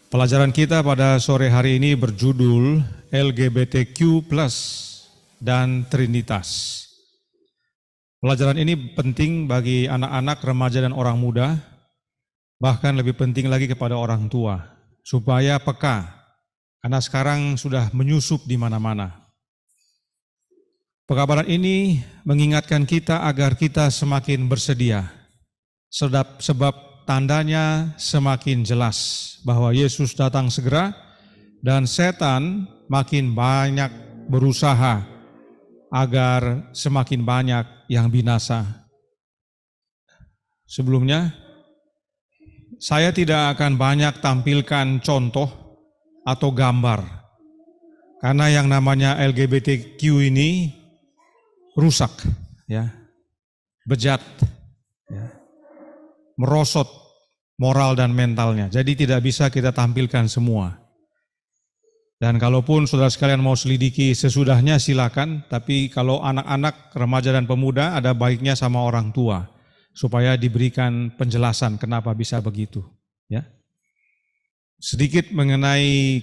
Pelajaran kita pada sore hari ini berjudul LGBTQ+ dan Trinitas. Pelajaran ini penting bagi anak-anak, remaja, dan orang muda, bahkan lebih penting lagi kepada orang tua, supaya peka, karena sekarang sudah menyusup di mana-mana. Pekabaran ini mengingatkan kita agar kita semakin bersedia, sebab tandanya semakin jelas bahwa Yesus datang segera dan setan makin banyak berusaha agar semakin banyak yang binasa. Sebelumnya, saya tidak akan banyak tampilkan contoh atau gambar, karena yang namanya LGBTQ ini rusak, ya, bejat, ya, merosot moral dan mentalnya. Jadi tidak bisa kita tampilkan semua. Dan kalaupun saudara sekalian mau selidiki sesudahnya silakan, tapi kalau anak-anak, remaja dan pemuda ada baiknya sama orang tua supaya diberikan penjelasan kenapa bisa begitu, ya. Sedikit mengenai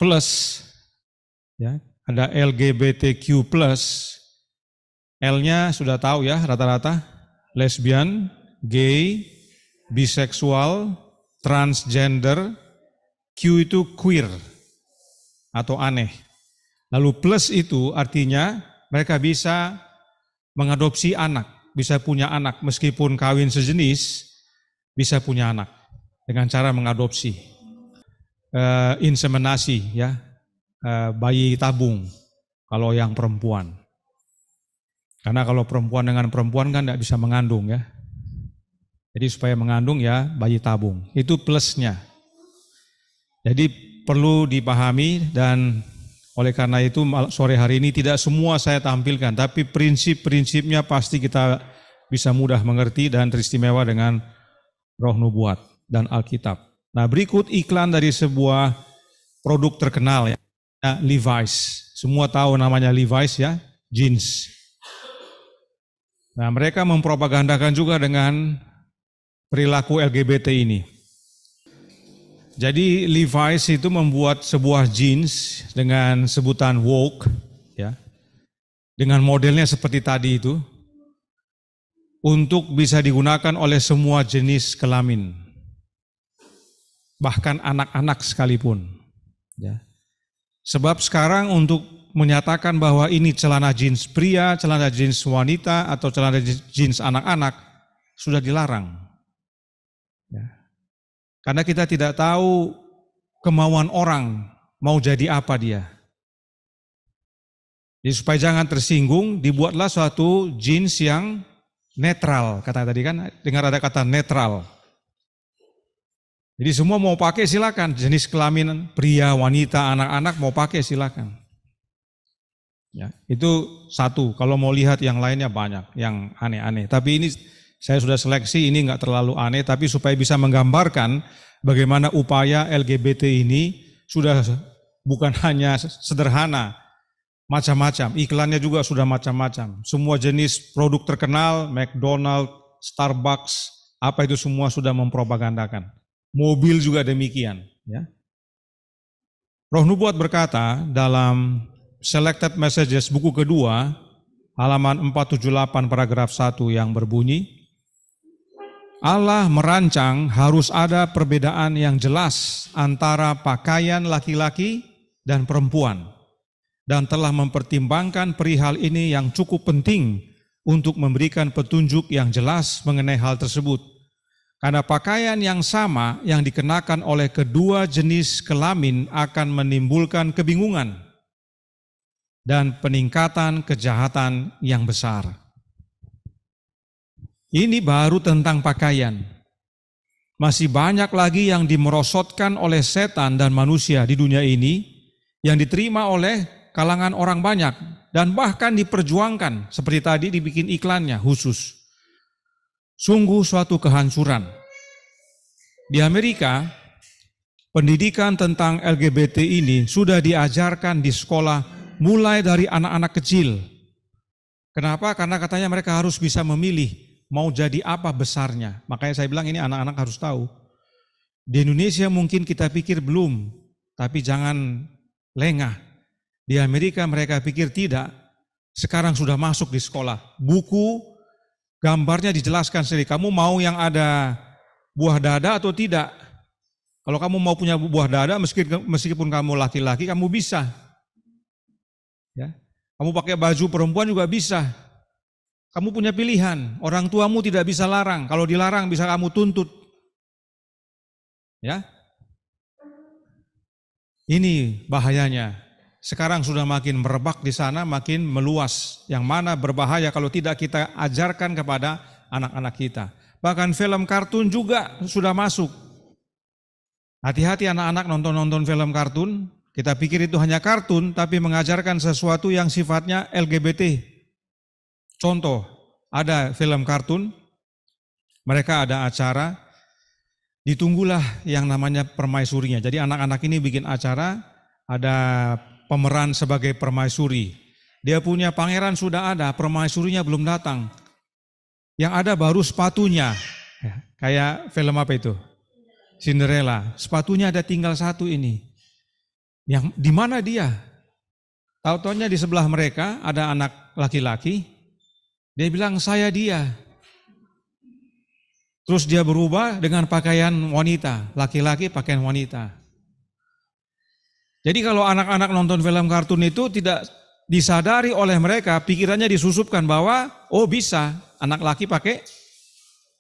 plus, ya. Ada LGBTQ+, L-nya sudah tahu ya, rata-rata lesbian, gay, biseksual, transgender, Q itu queer atau aneh. Lalu plus itu artinya mereka bisa mengadopsi anak, bisa punya anak, meskipun kawin sejenis, bisa punya anak dengan cara mengadopsi, inseminasi, ya, bayi tabung kalau yang perempuan. Karena kalau perempuan dengan perempuan kan tidak bisa mengandung, ya. Jadi supaya mengandung ya bayi tabung, itu plusnya. Jadi perlu dipahami, dan oleh karena itu sore hari ini tidak semua saya tampilkan, tapi prinsip-prinsipnya pasti kita bisa mudah mengerti dan teristimewa dengan Roh Nubuat dan Alkitab. Nah, berikut iklan dari sebuah produk terkenal, ya, Levi's. Semua tahu namanya Levi's, ya, jeans. Nah, mereka mempropagandakan juga dengan perilaku LGBT ini. Jadi Levi's itu membuat sebuah jeans dengan sebutan woke, ya, dengan modelnya seperti tadi itu, untuk bisa digunakan oleh semua jenis kelamin, bahkan anak-anak sekalipun, ya. Sebab sekarang untuk menyatakan bahwa ini celana jeans pria, celana jeans wanita, atau celana jeans anak-anak sudah dilarang. Ya. Karena kita tidak tahu kemauan orang mau jadi apa dia. Jadi supaya jangan tersinggung, dibuatlah suatu jeans yang netral, kata tadi kan, dengar ada kata netral. Jadi semua mau pakai silakan, jenis kelamin pria, wanita, anak-anak mau pakai silakan. Ya, itu satu. Kalau mau lihat yang lainnya banyak, yang aneh-aneh. Tapi ini saya sudah seleksi, ini enggak terlalu aneh, tapi supaya bisa menggambarkan bagaimana upaya LGBT ini sudah bukan hanya sederhana, macam-macam. Iklannya juga sudah macam-macam. Semua jenis produk terkenal, McDonald, Starbucks, apa itu semua sudah mempropagandakan. Mobil juga demikian, ya. Roh Nubuat berkata dalam Selected Messages buku kedua, halaman 478 paragraf 1 yang berbunyi, Allah merancang harus ada perbedaan yang jelas antara pakaian laki-laki dan perempuan, dan telah mempertimbangkan perihal ini yang cukup penting untuk memberikan petunjuk yang jelas mengenai hal tersebut. Karena pakaian yang sama yang dikenakan oleh kedua jenis kelamin akan menimbulkan kebingungan dan peningkatan kejahatan yang besar. Ini baru tentang pakaian. Masih banyak lagi yang dimerosotkan oleh setan dan manusia di dunia ini, yang diterima oleh kalangan orang banyak, dan bahkan diperjuangkan, seperti tadi dibikin iklannya khusus. Sungguh suatu kehancuran. Di Amerika, pendidikan tentang LGBT ini sudah diajarkan di sekolah mulai dari anak-anak kecil. Kenapa? Karena katanya mereka harus bisa memilih mau jadi apa besarnya. Makanya saya bilang ini anak-anak harus tahu. Di Indonesia mungkin kita pikir belum, tapi jangan lengah. Di Amerika mereka pikir tidak, sekarang sudah masuk di sekolah. Buku, gambarnya dijelaskan sendiri, kamu mau yang ada buah dada atau tidak? Kalau kamu mau punya buah dada, meskipun kamu laki-laki, kamu bisa. Ya. Kamu pakai baju perempuan juga bisa. Kamu punya pilihan, orang tuamu tidak bisa larang. Kalau dilarang bisa kamu tuntut. Ya. Ini bahayanya. Sekarang sudah makin merebak di sana, makin meluas. Yang mana berbahaya kalau tidak kita ajarkan kepada anak-anak kita. Bahkan film kartun juga sudah masuk. Hati-hati anak-anak nonton film kartun. Kita pikir itu hanya kartun, tapi mengajarkan sesuatu yang sifatnya LGBT. Contoh, ada film kartun, mereka ada acara, ditunggulah yang namanya permaisurinya. Jadi anak-anak ini bikin acara, ada pemeran sebagai permaisuri. Dia punya pangeran sudah ada, permaisurinya belum datang. Yang ada baru sepatunya, kayak film apa itu? Cinderella, sepatunya ada tinggal satu ini. Yang di mana dia? Tahu-taunya di sebelah mereka ada anak laki-laki. Dia bilang saya dia. Terus dia berubah dengan pakaian wanita, laki-laki pakaian wanita. Jadi kalau anak-anak nonton film kartun itu tidak disadari oleh mereka, pikirannya disusupkan bahwa oh bisa anak laki pakai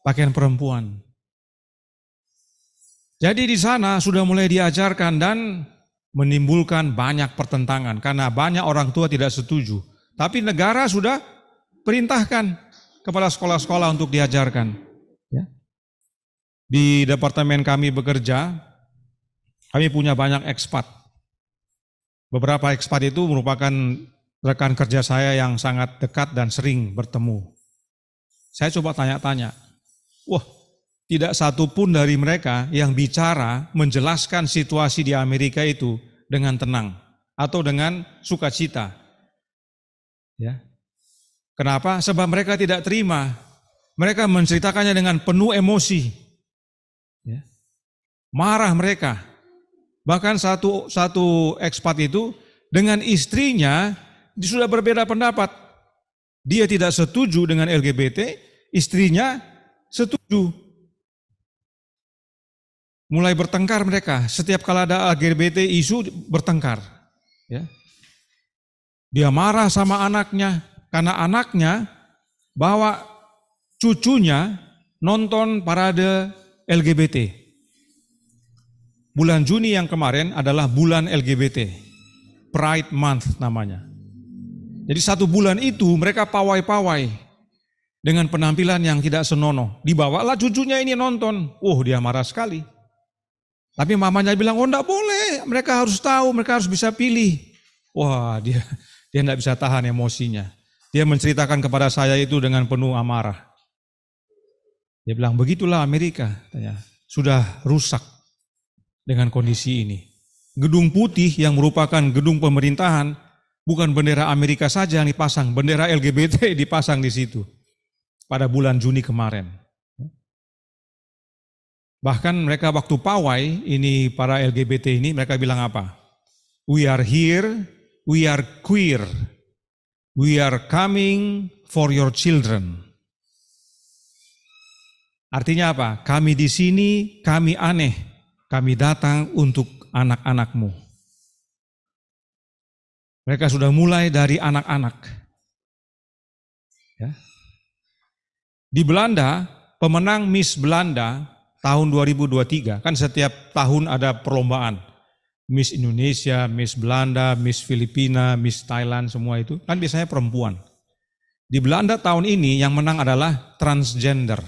pakaian perempuan. Jadi di sana sudah mulai diajarkan dan menimbulkan banyak pertentangan karena banyak orang tua tidak setuju. Tapi negara sudah perintahkan kepada sekolah-sekolah untuk diajarkan. Ya. Di departemen kami bekerja, kami punya banyak ekspat. Beberapa ekspat itu merupakan rekan kerja saya yang sangat dekat dan sering bertemu. Saya coba tanya-tanya, wah tidak satu pun dari mereka yang bicara menjelaskan situasi di Amerika itu dengan tenang atau dengan sukacita. Ya. Kenapa? Sebab mereka tidak terima. Mereka menceritakannya dengan penuh emosi. Ya. Marah mereka. Bahkan satu ekspat itu dengan istrinya sudah berbeda pendapat. Dia tidak setuju dengan LGBT, istrinya setuju. Mulai bertengkar mereka. Setiap kali ada LGBT isu bertengkar. Ya. Dia marah sama anaknya. Karena anaknya bawa cucunya nonton parade LGBT. Bulan Juni yang kemarin adalah bulan LGBT. Pride Month namanya. Jadi satu bulan itu mereka pawai-pawai dengan penampilan yang tidak senonoh. Dibawalah cucunya ini nonton. Dia marah sekali. Tapi mamanya bilang, oh enggak boleh. Mereka harus tahu, mereka harus bisa pilih. Wah dia enggak bisa tahan emosinya. Dia menceritakan kepada saya itu dengan penuh amarah. Dia bilang, begitulah Amerika. Sudah rusak dengan kondisi ini. Gedung putih yang merupakan gedung pemerintahan, bukan bendera Amerika saja yang dipasang, bendera LGBT dipasang di situ. Pada bulan Juni kemarin. Bahkan mereka waktu pawai, ini para LGBT ini, mereka bilang apa? We are here, we are queer. We are coming for your children. Artinya apa? Kami di sini, kami aneh. Kami datang untuk anak-anakmu. Mereka sudah mulai dari anak-anak. Ya. Di Belanda, pemenang Miss Belanda tahun 2023, kan setiap tahun ada perlombaan. Miss Indonesia, Miss Belanda, Miss Filipina, Miss Thailand, semua itu kan biasanya perempuan. Di Belanda tahun ini yang menang adalah transgender.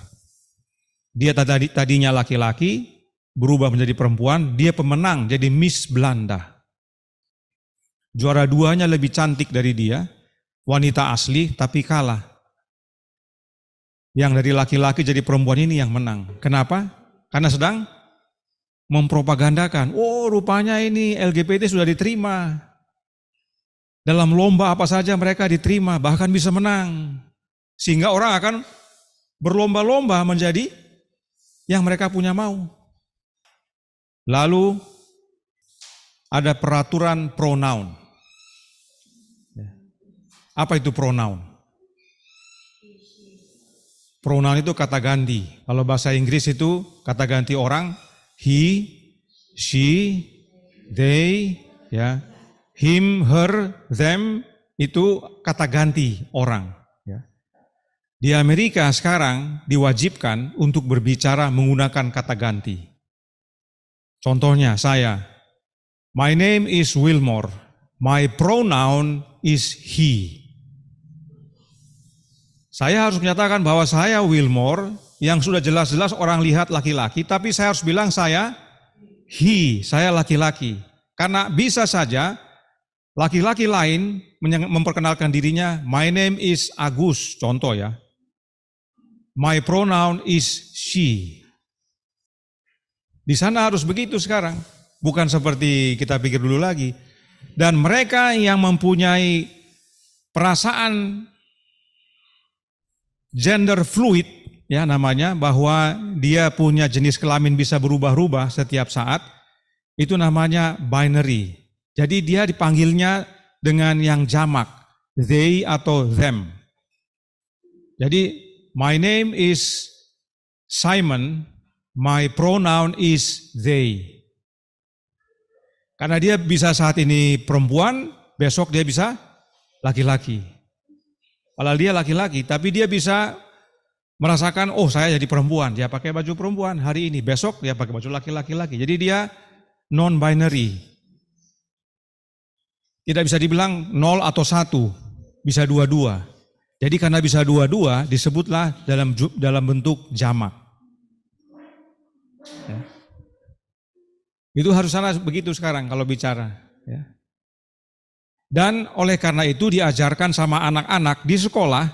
Dia tadinya laki-laki, berubah menjadi perempuan, dia pemenang jadi Miss Belanda. Juara duanya lebih cantik dari dia, wanita asli tapi kalah. Yang dari laki-laki jadi perempuan ini yang menang. Kenapa? Karena sedang mempropagandakan, rupanya ini LGBT sudah diterima. Dalam lomba apa saja mereka diterima, bahkan bisa menang. Sehingga orang akan berlomba-lomba menjadi yang mereka punya mau. Lalu ada peraturan pronoun. Apa itu pronoun? Pronoun itu kata ganti. Kalau bahasa Inggris itu kata ganti orang, he, she, they, ya, him, her, them, itu kata ganti orang. Ya. Di Amerika sekarang diwajibkan untuk berbicara menggunakan kata ganti. Contohnya saya, my name is Wilmore, my pronoun is he. Saya harus menyatakan bahwa saya Wilmore, yang sudah jelas-jelas orang lihat laki-laki, tapi saya harus bilang saya he, saya laki-laki. Karena bisa saja laki-laki lain memperkenalkan dirinya, my name is Agus, contoh ya. My pronoun is she. Di sana harus begitu sekarang, bukan seperti kita pikir dulu lagi. Dan mereka yang mempunyai perasaan gender fluid, ya namanya, bahwa dia punya jenis kelamin bisa berubah-ubah setiap saat, itu namanya binary. Jadi dia dipanggilnya dengan yang jamak, they atau them. Jadi my name is Simon, my pronoun is they. Karena dia bisa saat ini perempuan, besok dia bisa laki-laki. Kalau dia laki-laki, tapi dia bisa merasakan, oh saya jadi perempuan, dia pakai baju perempuan hari ini, besok dia pakai baju laki-laki lagi. Jadi dia non-binary. Tidak bisa dibilang 0 atau 1, bisa dua-dua. Jadi karena bisa dua-dua, disebutlah dalam bentuk jamak. Ya. Itu harus sana begitu sekarang kalau bicara. Ya. Dan oleh karena itu diajarkan sama anak-anak di sekolah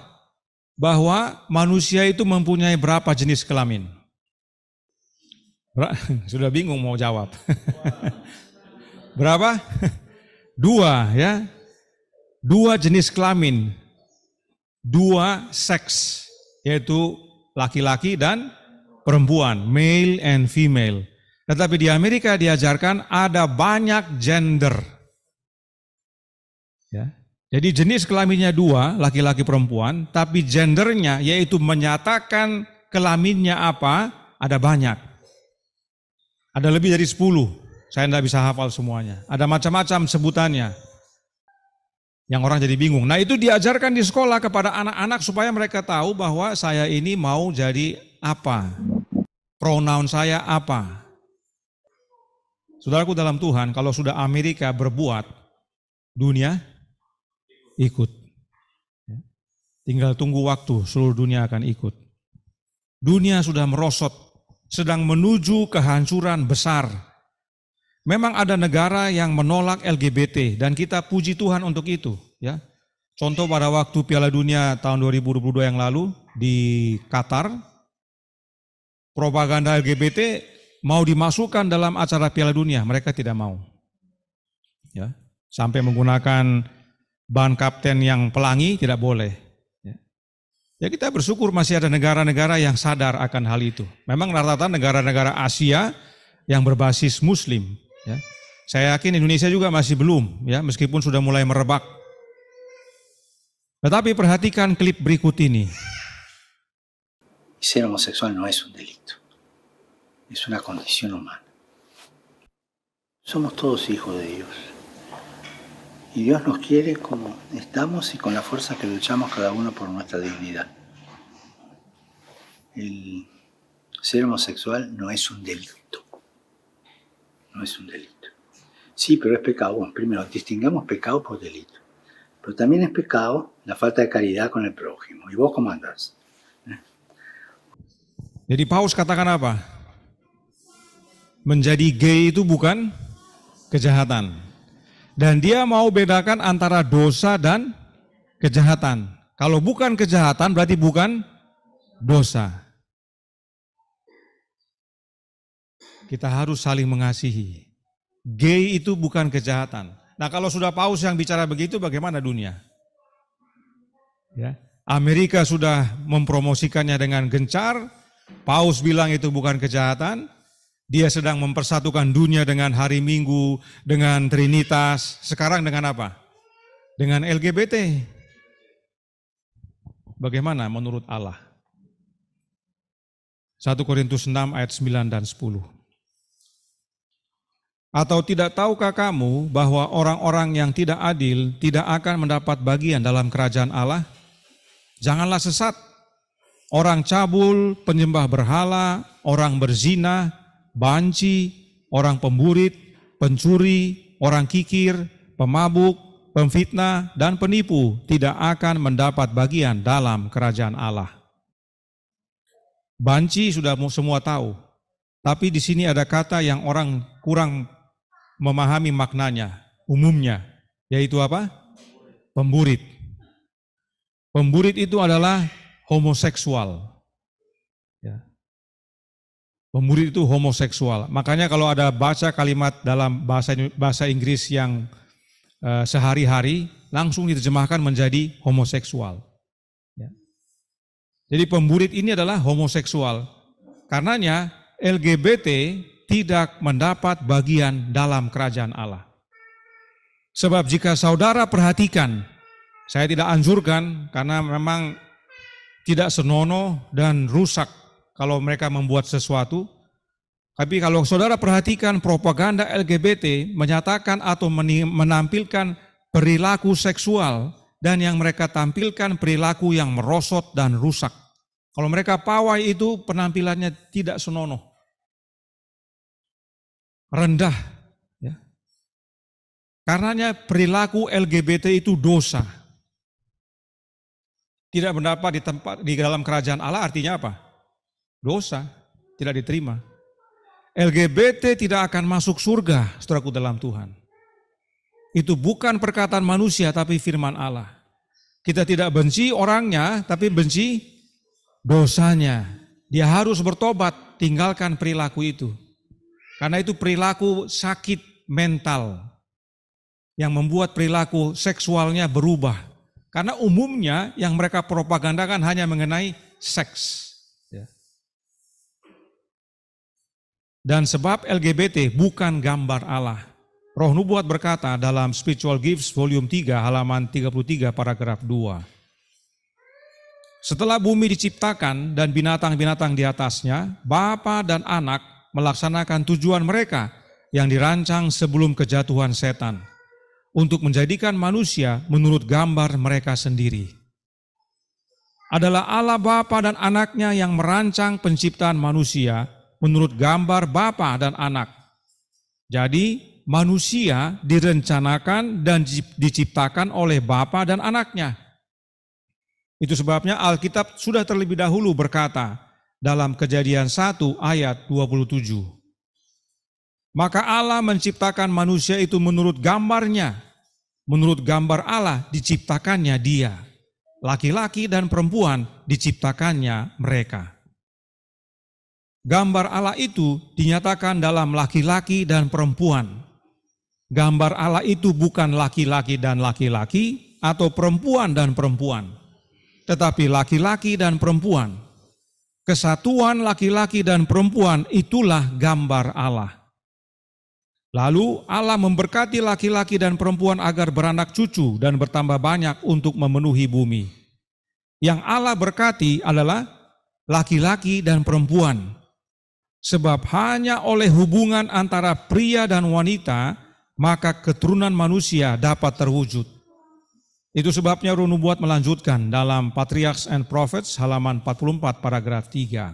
bahwa manusia itu mempunyai berapa jenis kelamin. Sudah bingung mau jawab. Berapa? 2 ya. 2 jenis kelamin. 2 seks, yaitu laki-laki dan perempuan, male and female. Tetapi di Amerika diajarkan ada banyak gender. Ya. Jadi jenis kelaminnya 2, laki-laki perempuan, tapi gendernya yaitu menyatakan kelaminnya apa, ada banyak. Ada lebih dari 10, saya tidak bisa hafal semuanya. Ada macam-macam sebutannya, yang orang jadi bingung. Nah itu diajarkan di sekolah kepada anak-anak supaya mereka tahu bahwa saya ini mau jadi apa, pronoun saya apa. Saudaraku dalam Tuhan, kalau sudah Amerika berbuat, dunia ikut. Tinggal tunggu waktu, seluruh dunia akan ikut. Dunia sudah merosot, sedang menuju kehancuran besar. Memang ada negara yang menolak LGBT dan kita puji Tuhan untuk itu. Ya, contoh pada waktu Piala Dunia tahun 2022 yang lalu di Qatar, propaganda LGBT mau dimasukkan dalam acara Piala Dunia, mereka tidak mau. Ya, sampai menggunakan ban kapten yang pelangi tidak boleh. Ya kita bersyukur masih ada negara-negara yang sadar akan hal itu. Memang rata-rata negara-negara Asia yang berbasis Muslim. Ya. Saya yakin Indonesia juga masih belum, ya meskipun sudah mulai merebak. Tetapi perhatikan klip berikut ini. Ser homosexual no es un delito, es una condición humana. Somos todos hijos de Dios. Y Dios nos quiere como estamos y con la fuerza que luchamos cada uno por nuestra dignidad. El ser homosexual no es un delito. No es un delito. Sí, pero es pecado. Bueno, primero, distingamos pecado por delito. Pero también es pecado la falta de caridad con el prójimo. ¿Y vos cómo andás? Jadi Paus katakan apa? Menjadi gay itu bukan kejahatan. Dan dia mau bedakan antara dosa dan kejahatan. Kalau bukan kejahatan berarti bukan dosa. Kita harus saling mengasihi. Gay itu bukan kejahatan. Nah kalau sudah Paus yang bicara begitu, bagaimana dunia? Ya. Amerika sudah mempromosikannya dengan gencar. Paus bilang itu bukan kejahatan. Dia sedang mempersatukan dunia dengan hari Minggu, dengan Trinitas. Sekarang dengan apa? Dengan LGBT. Bagaimana menurut Allah? 1 Korintus 6 ayat 9 dan 10. Atau tidak tahukah kamu bahwa orang-orang yang tidak adil tidak akan mendapat bagian dalam kerajaan Allah? Janganlah sesat. Orang cabul, penyembah berhala, orang berzina, banci, orang pemburit, pencuri, orang kikir, pemabuk, pemfitnah, dan penipu tidak akan mendapat bagian dalam kerajaan Allah. Banci sudah semua tahu, tapi di sini ada kata yang orang kurang memahami maknanya, umumnya, yaitu apa? Pemburit. Pemburit itu adalah homoseksual. Ya. Pemburit itu homoseksual. Makanya kalau ada baca kalimat dalam bahasa Inggris yang sehari-hari, langsung diterjemahkan menjadi homoseksual. Ya. Jadi pemburit ini adalah homoseksual. Karenanya LGBT tidak mendapat bagian dalam kerajaan Allah. Sebab jika saudara perhatikan, saya tidak anjurkan karena memang tidak senonoh dan rusak kalau mereka membuat sesuatu. Tapi kalau saudara perhatikan propaganda LGBT menyatakan atau menampilkan perilaku seksual dan yang mereka tampilkan perilaku yang merosot dan rusak. Kalau mereka pawai itu penampilannya tidak senonoh. Rendah. Ya. Karenanya perilaku LGBT itu dosa. Tidak mendapat di dalam kerajaan Allah artinya apa? Dosa, tidak diterima. LGBT tidak akan masuk surga, saudaraku dalam Tuhan. Itu bukan perkataan manusia, tapi firman Allah. Kita tidak benci orangnya, tapi benci dosanya. Dia harus bertobat, tinggalkan perilaku itu. Karena itu perilaku sakit mental yang membuat perilaku seksualnya berubah. Karena umumnya yang mereka propagandakan hanya mengenai seks. Dan sebab LGBT bukan gambar Allah. Roh Nubuat berkata dalam Spiritual Gifts volume 3 halaman 33 paragraf 2. Setelah bumi diciptakan dan binatang-binatang di atasnya, Bapa dan Anak melaksanakan tujuan mereka yang dirancang sebelum kejatuhan setan untuk menjadikan manusia menurut gambar mereka sendiri. Adalah Allah Bapa dan Anaknya yang merancang penciptaan manusia menurut gambar Bapa dan Anak. Jadi manusia direncanakan dan diciptakan oleh Bapa dan Anaknya. Itu sebabnya Alkitab sudah terlebih dahulu berkata dalam Kejadian 1 ayat 27. Maka Allah menciptakan manusia itu menurut gambarnya. Menurut gambar Allah diciptakannya dia. Laki-laki dan perempuan diciptakannya mereka. Gambar Allah itu dinyatakan dalam laki-laki dan perempuan. Gambar Allah itu bukan laki-laki dan laki-laki atau perempuan dan perempuan, tetapi laki-laki dan perempuan. Kesatuan laki-laki dan perempuan itulah gambar Allah. Lalu Allah memberkati laki-laki dan perempuan agar beranak cucu dan bertambah banyak untuk memenuhi bumi. Yang Allah berkati adalah laki-laki dan perempuan. Sebab hanya oleh hubungan antara pria dan wanita, maka keturunan manusia dapat terwujud. Itu sebabnya Roh Nubuat melanjutkan dalam Patriarchs and Prophets halaman 44 paragraf 3.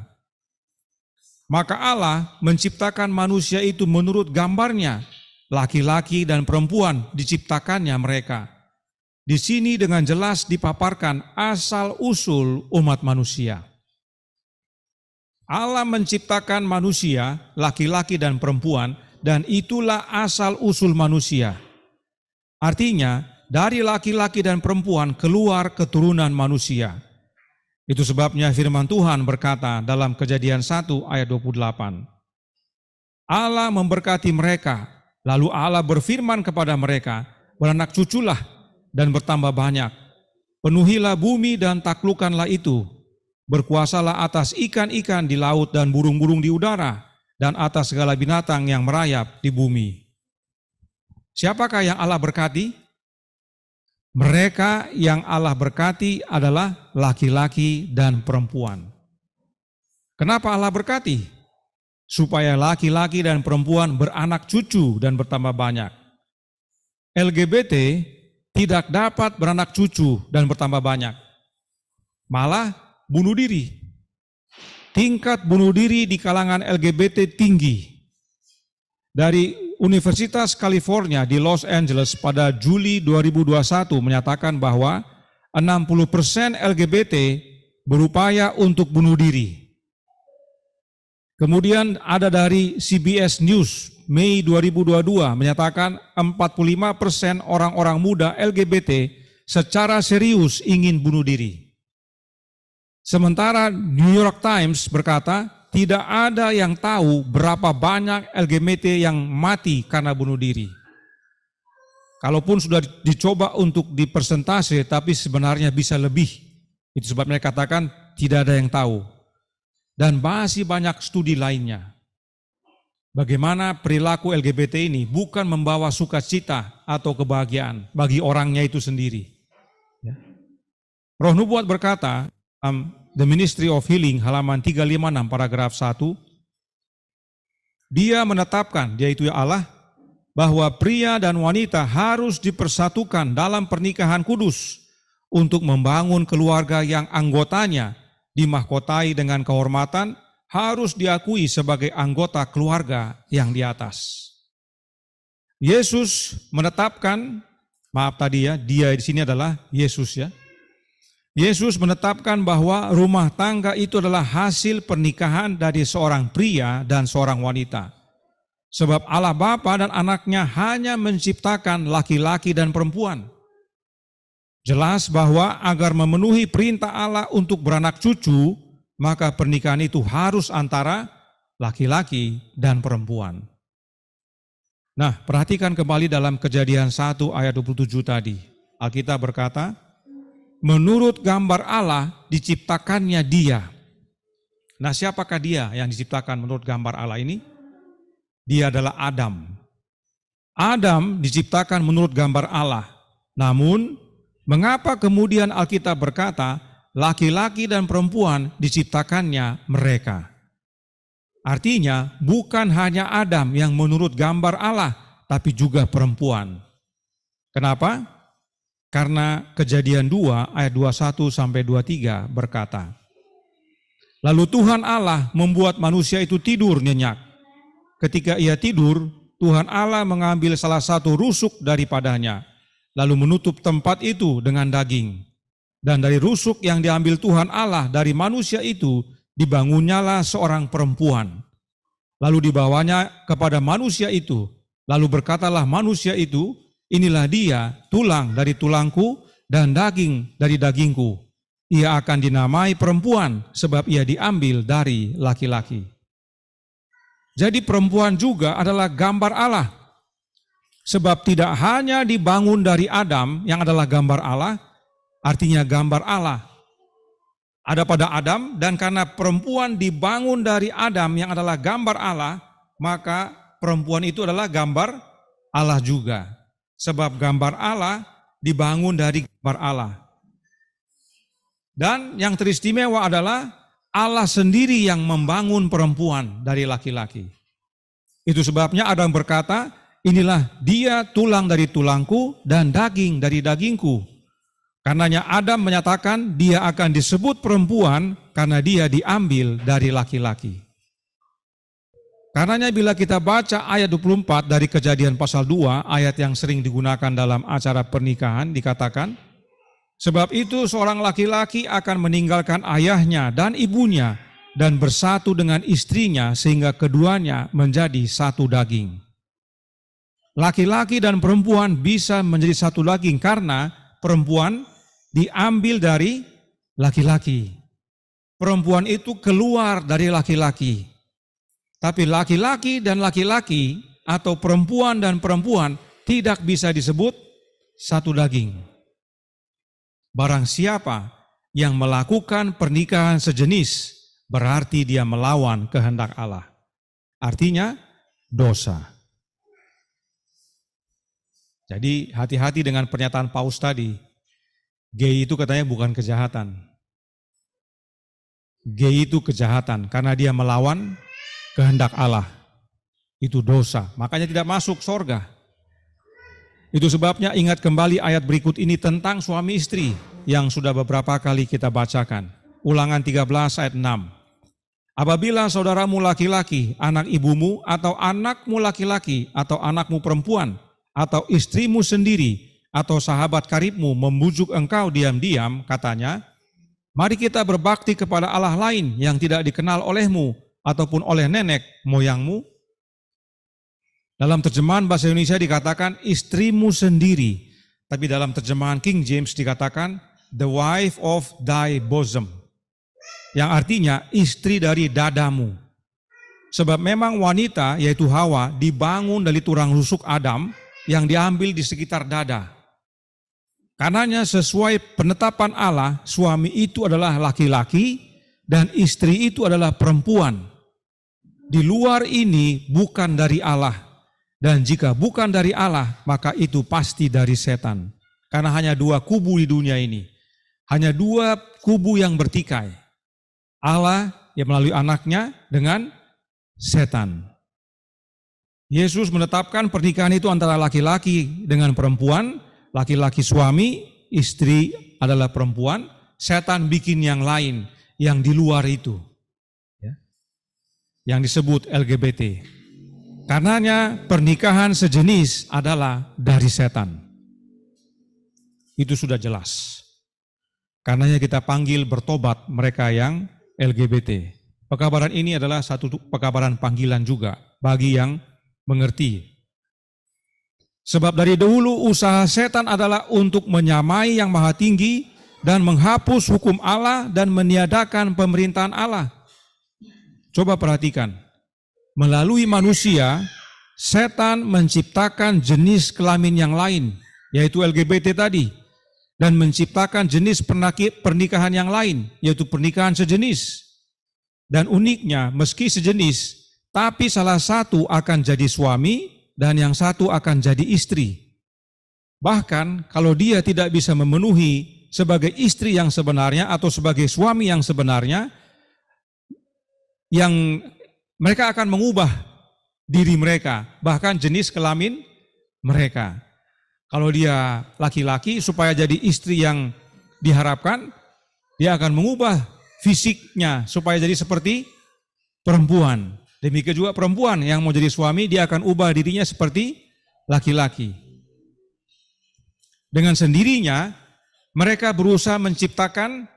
Maka Allah menciptakan manusia itu menurut gambarnya, laki-laki dan perempuan diciptakannya mereka. Di sini dengan jelas dipaparkan asal-usul umat manusia. Allah menciptakan manusia, laki-laki dan perempuan, dan itulah asal-usul manusia. Artinya, dari laki-laki dan perempuan keluar keturunan manusia. Itu sebabnya firman Tuhan berkata dalam Kejadian 1 ayat 28. Allah memberkati mereka, lalu Allah berfirman kepada mereka, beranak cuculah dan bertambah banyak. Penuhilah bumi dan taklukkanlah itu. Berkuasalah atas ikan-ikan di laut dan burung-burung di udara, dan atas segala binatang yang merayap di bumi. Siapakah yang Allah berkati? Mereka yang Allah berkati adalah laki-laki dan perempuan. Kenapa Allah berkati? Supaya laki-laki dan perempuan beranak cucu dan bertambah banyak. LGBT tidak dapat beranak cucu dan bertambah banyak. Malah bunuh diri. Tingkat bunuh diri di kalangan LGBT tinggi. Dari Universitas California di Los Angeles pada Juli 2021 menyatakan bahwa 60% LGBT berupaya untuk bunuh diri. Kemudian ada dari CBS News Mei 2022 menyatakan 45% orang-orang muda LGBT secara serius ingin bunuh diri. Sementara New York Times berkata, tidak ada yang tahu berapa banyak LGBT yang mati karena bunuh diri. Kalaupun sudah dicoba untuk dipersentase, tapi sebenarnya bisa lebih. Itu sebab mereka katakan tidak ada yang tahu. Dan masih banyak studi lainnya. Bagaimana perilaku LGBT ini bukan membawa sukacita atau kebahagiaan bagi orangnya itu sendiri. Ya. Roh Nubuat berkata, The Ministry of Healing, halaman 356 paragraf 1, dia menetapkan, yaitu Allah, bahwa pria dan wanita harus dipersatukan dalam pernikahan kudus untuk membangun keluarga yang anggotanya dimahkotai dengan kehormatan, harus diakui sebagai anggota keluarga yang di atas. Yesus menetapkan, maaf tadi ya, dia di sini adalah Yesus ya. Yesus menetapkan bahwa rumah tangga itu adalah hasil pernikahan dari seorang pria dan seorang wanita. Sebab Allah Bapa dan anaknya hanya menciptakan laki-laki dan perempuan. Jelas bahwa agar memenuhi perintah Allah untuk beranak cucu, maka pernikahan itu harus antara laki-laki dan perempuan. Nah, perhatikan kembali dalam Kejadian 1 ayat 27 tadi. Alkitab berkata, menurut gambar Allah diciptakannya dia. Nah, siapakah dia yang diciptakan menurut gambar Allah ini? Dia adalah Adam. Adam diciptakan menurut gambar Allah. Namun, mengapa kemudian Alkitab berkata, laki-laki dan perempuan diciptakannya mereka? Artinya, bukan hanya Adam yang menurut gambar Allah, tapi juga perempuan. Kenapa? Karena Kejadian 2 ayat 21 sampai 23 berkata, lalu Tuhan Allah membuat manusia itu tidur nyenyak. Ketika ia tidur, Tuhan Allah mengambil salah satu rusuk daripadanya, lalu menutup tempat itu dengan daging. Dan dari rusuk yang diambil Tuhan Allah dari manusia itu, dibangunnyalah seorang perempuan. Lalu dibawanya kepada manusia itu, lalu berkatalah manusia itu, inilah dia, tulang dari tulangku dan daging dari dagingku. Ia akan dinamai perempuan sebab ia diambil dari laki-laki. Jadi perempuan juga adalah gambar Allah. Sebab tidak hanya dibangun dari Adam yang adalah gambar Allah, artinya gambar Allah ada pada Adam, dan karena perempuan dibangun dari Adam yang adalah gambar Allah, maka perempuan itu adalah gambar Allah juga. Sebab gambar Allah dibangun dari gambar Allah. Dan yang teristimewa adalah Allah sendiri yang membangun perempuan dari laki-laki. Itu sebabnya Adam berkata, inilah dia tulang dari tulangku dan daging dari dagingku. Karenanya Adam menyatakan dia akan disebut perempuan karena dia diambil dari laki-laki. Karenanya bila kita baca ayat 24 dari Kejadian pasal 2, ayat yang sering digunakan dalam acara pernikahan, dikatakan, sebab itu seorang laki-laki akan meninggalkan ayahnya dan ibunya dan bersatu dengan istrinya sehingga keduanya menjadi satu daging. Laki-laki dan perempuan bisa menjadi satu daging karena perempuan diambil dari laki-laki. Perempuan itu keluar dari laki-laki. Tapi laki-laki dan laki-laki atau perempuan dan perempuan tidak bisa disebut satu daging. Barang siapa yang melakukan pernikahan sejenis, berarti dia melawan kehendak Allah. artinya dosa. Jadi hati-hati dengan pernyataan Paus tadi. Gay itu katanya bukan kejahatan. Gay itu kejahatan karena dia melawan kehendak Allah. Itu dosa, makanya tidak masuk surga. Itu sebabnya ingat kembali ayat berikut ini tentang suami istri yang sudah beberapa kali kita bacakan. Ulangan 13 ayat 6. Apabila saudaramu laki-laki, anak ibumu, atau anakmu laki-laki, atau anakmu perempuan, atau istrimu sendiri, atau sahabat karibmu membujuk engkau diam-diam, katanya, mari kita berbakti kepada Allah lain yang tidak dikenal olehmu, ataupun oleh nenek moyangmu. Dalam terjemahan bahasa Indonesia dikatakan istrimu sendiri, tapi dalam terjemahan King James dikatakan the wife of thy bosom, yang artinya istri dari dadamu. Sebab memang wanita, yaitu Hawa, dibangun dari tulang rusuk Adam yang diambil di sekitar dada. Karenanya sesuai penetapan Allah, suami itu adalah laki-laki dan istri itu adalah perempuan. Di luar ini bukan dari Allah. Dan jika bukan dari Allah, maka itu pasti dari setan. Karena hanya dua kubu di dunia ini. Hanya dua kubu yang bertikai. Allah yang melalui anaknya dengan setan. Yesus menetapkan pernikahan itu antara laki-laki dengan perempuan, laki-laki suami, istri adalah perempuan, setan bikin yang lain, yang di luar itu. Yang disebut LGBT. Karenanya pernikahan sejenis adalah dari setan. Itu sudah jelas. Karenanya kita panggil bertobat mereka yang LGBT. Pekabaran ini adalah satu pekabaran panggilan juga bagi yang mengerti. Sebab dari dahulu usaha setan adalah untuk menyamai yang maha tinggi dan menghapus hukum Allah dan meniadakan pemerintahan Allah. Coba perhatikan. Melalui manusia, setan menciptakan jenis kelamin yang lain, yaitu LGBT tadi, dan menciptakan jenis pernikahan yang lain, yaitu pernikahan sejenis. Dan uniknya, meski sejenis, tapi salah satu akan jadi suami dan yang satu akan jadi istri. Bahkan kalau dia tidak bisa memenuhi sebagai istri yang sebenarnya atau sebagai suami yang sebenarnya, yang mereka akan mengubah diri mereka, bahkan jenis kelamin mereka. Kalau dia laki-laki supaya jadi istri yang diharapkan, dia akan mengubah fisiknya supaya jadi seperti perempuan. Demikian juga perempuan yang mau jadi suami, dia akan ubah dirinya seperti laki-laki. Dengan sendirinya, mereka berusaha menciptakan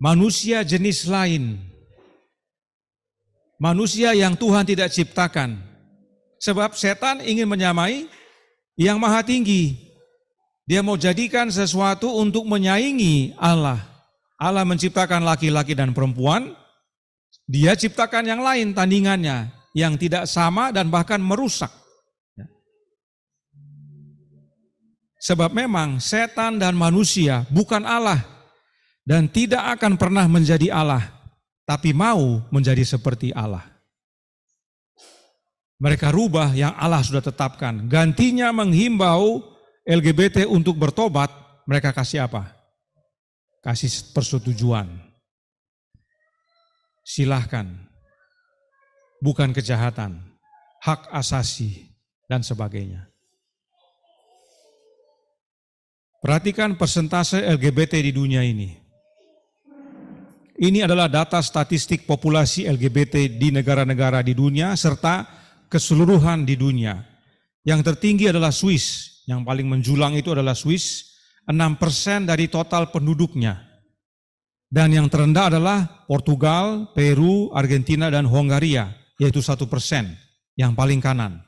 manusia jenis lain. Manusia yang Tuhan tidak ciptakan. Sebab setan ingin menyamai yang maha tinggi. Dia mau jadikan sesuatu untuk menyaingi Allah. Allah menciptakan laki-laki dan perempuan. Dia ciptakan yang lain tandingannya. Yang tidak sama dan bahkan merusak. Sebab memang setan dan manusia bukan Allah. Dan tidak akan pernah menjadi Allah. Tapi mau menjadi seperti Allah. Mereka rubah yang Allah sudah tetapkan. Gantinya menghimbau LGBT untuk bertobat, mereka kasih apa? Kasih persetujuan. Silahkan. Bukan kejahatan, hak asasi, dan sebagainya. Perhatikan persentase LGBT di dunia ini. Ini adalah data statistik populasi LGBT di negara-negara di dunia serta keseluruhan di dunia. Yang tertinggi adalah Swiss, yang paling menjulang itu adalah Swiss, 6% dari total penduduknya. Dan yang terendah adalah Portugal, Peru, Argentina, dan Hongaria, yaitu 1%, yang paling kanan,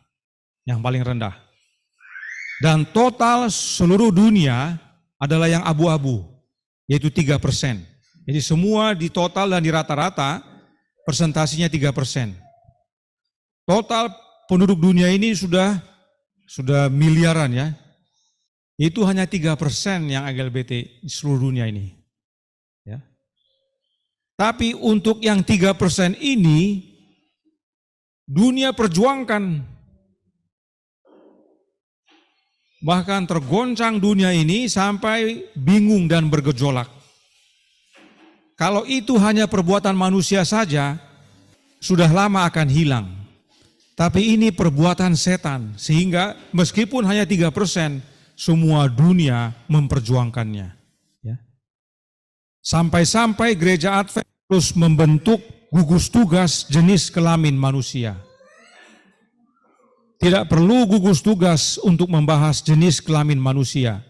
yang paling rendah. Dan total seluruh dunia adalah yang abu-abu, yaitu 3%. Jadi semua di total dan di rata-rata persentasinya 3%. Total penduduk dunia ini sudah miliaran ya. Itu hanya 3% yang LGBT di seluruh dunia ini. Ya. Tapi untuk yang 3% ini dunia perjuangkan. Bahkan tergoncang dunia ini sampai bingung dan bergejolak. Kalau itu hanya perbuatan manusia saja, sudah lama akan hilang. Tapi ini perbuatan setan, sehingga meskipun hanya 3%, semua dunia memperjuangkannya. Ya. Sampai-sampai gereja Advent terus membentuk gugus tugas jenis kelamin manusia. Tidak perlu gugus tugas untuk membahas jenis kelamin manusia.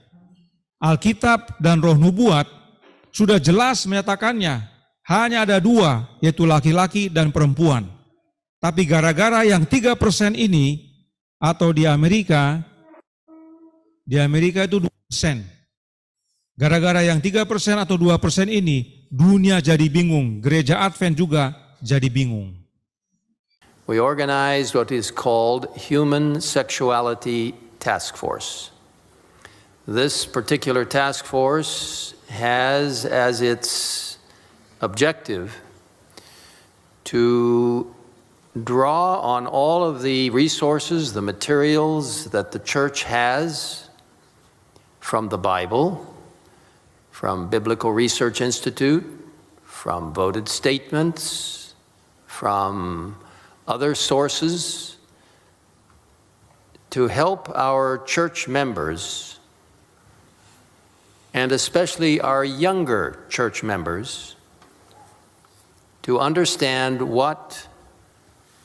Alkitab dan Roh Nubuat sudah jelas menyatakannya. Hanya ada 2, yaitu laki-laki dan perempuan. Tapi gara-gara yang 3% ini, atau di Amerika itu 2%. Gara-gara yang 3% atau 2% ini, dunia jadi bingung. Gereja Advent juga jadi bingung. We organized what is called Human Sexuality Task Force. This particular task force has as its objective to draw on all of the resources, the materials that the church has from the Bible, from Biblical Research Institute, from voted statements, from other sources, to help our church members, and especially our younger church members, to understand what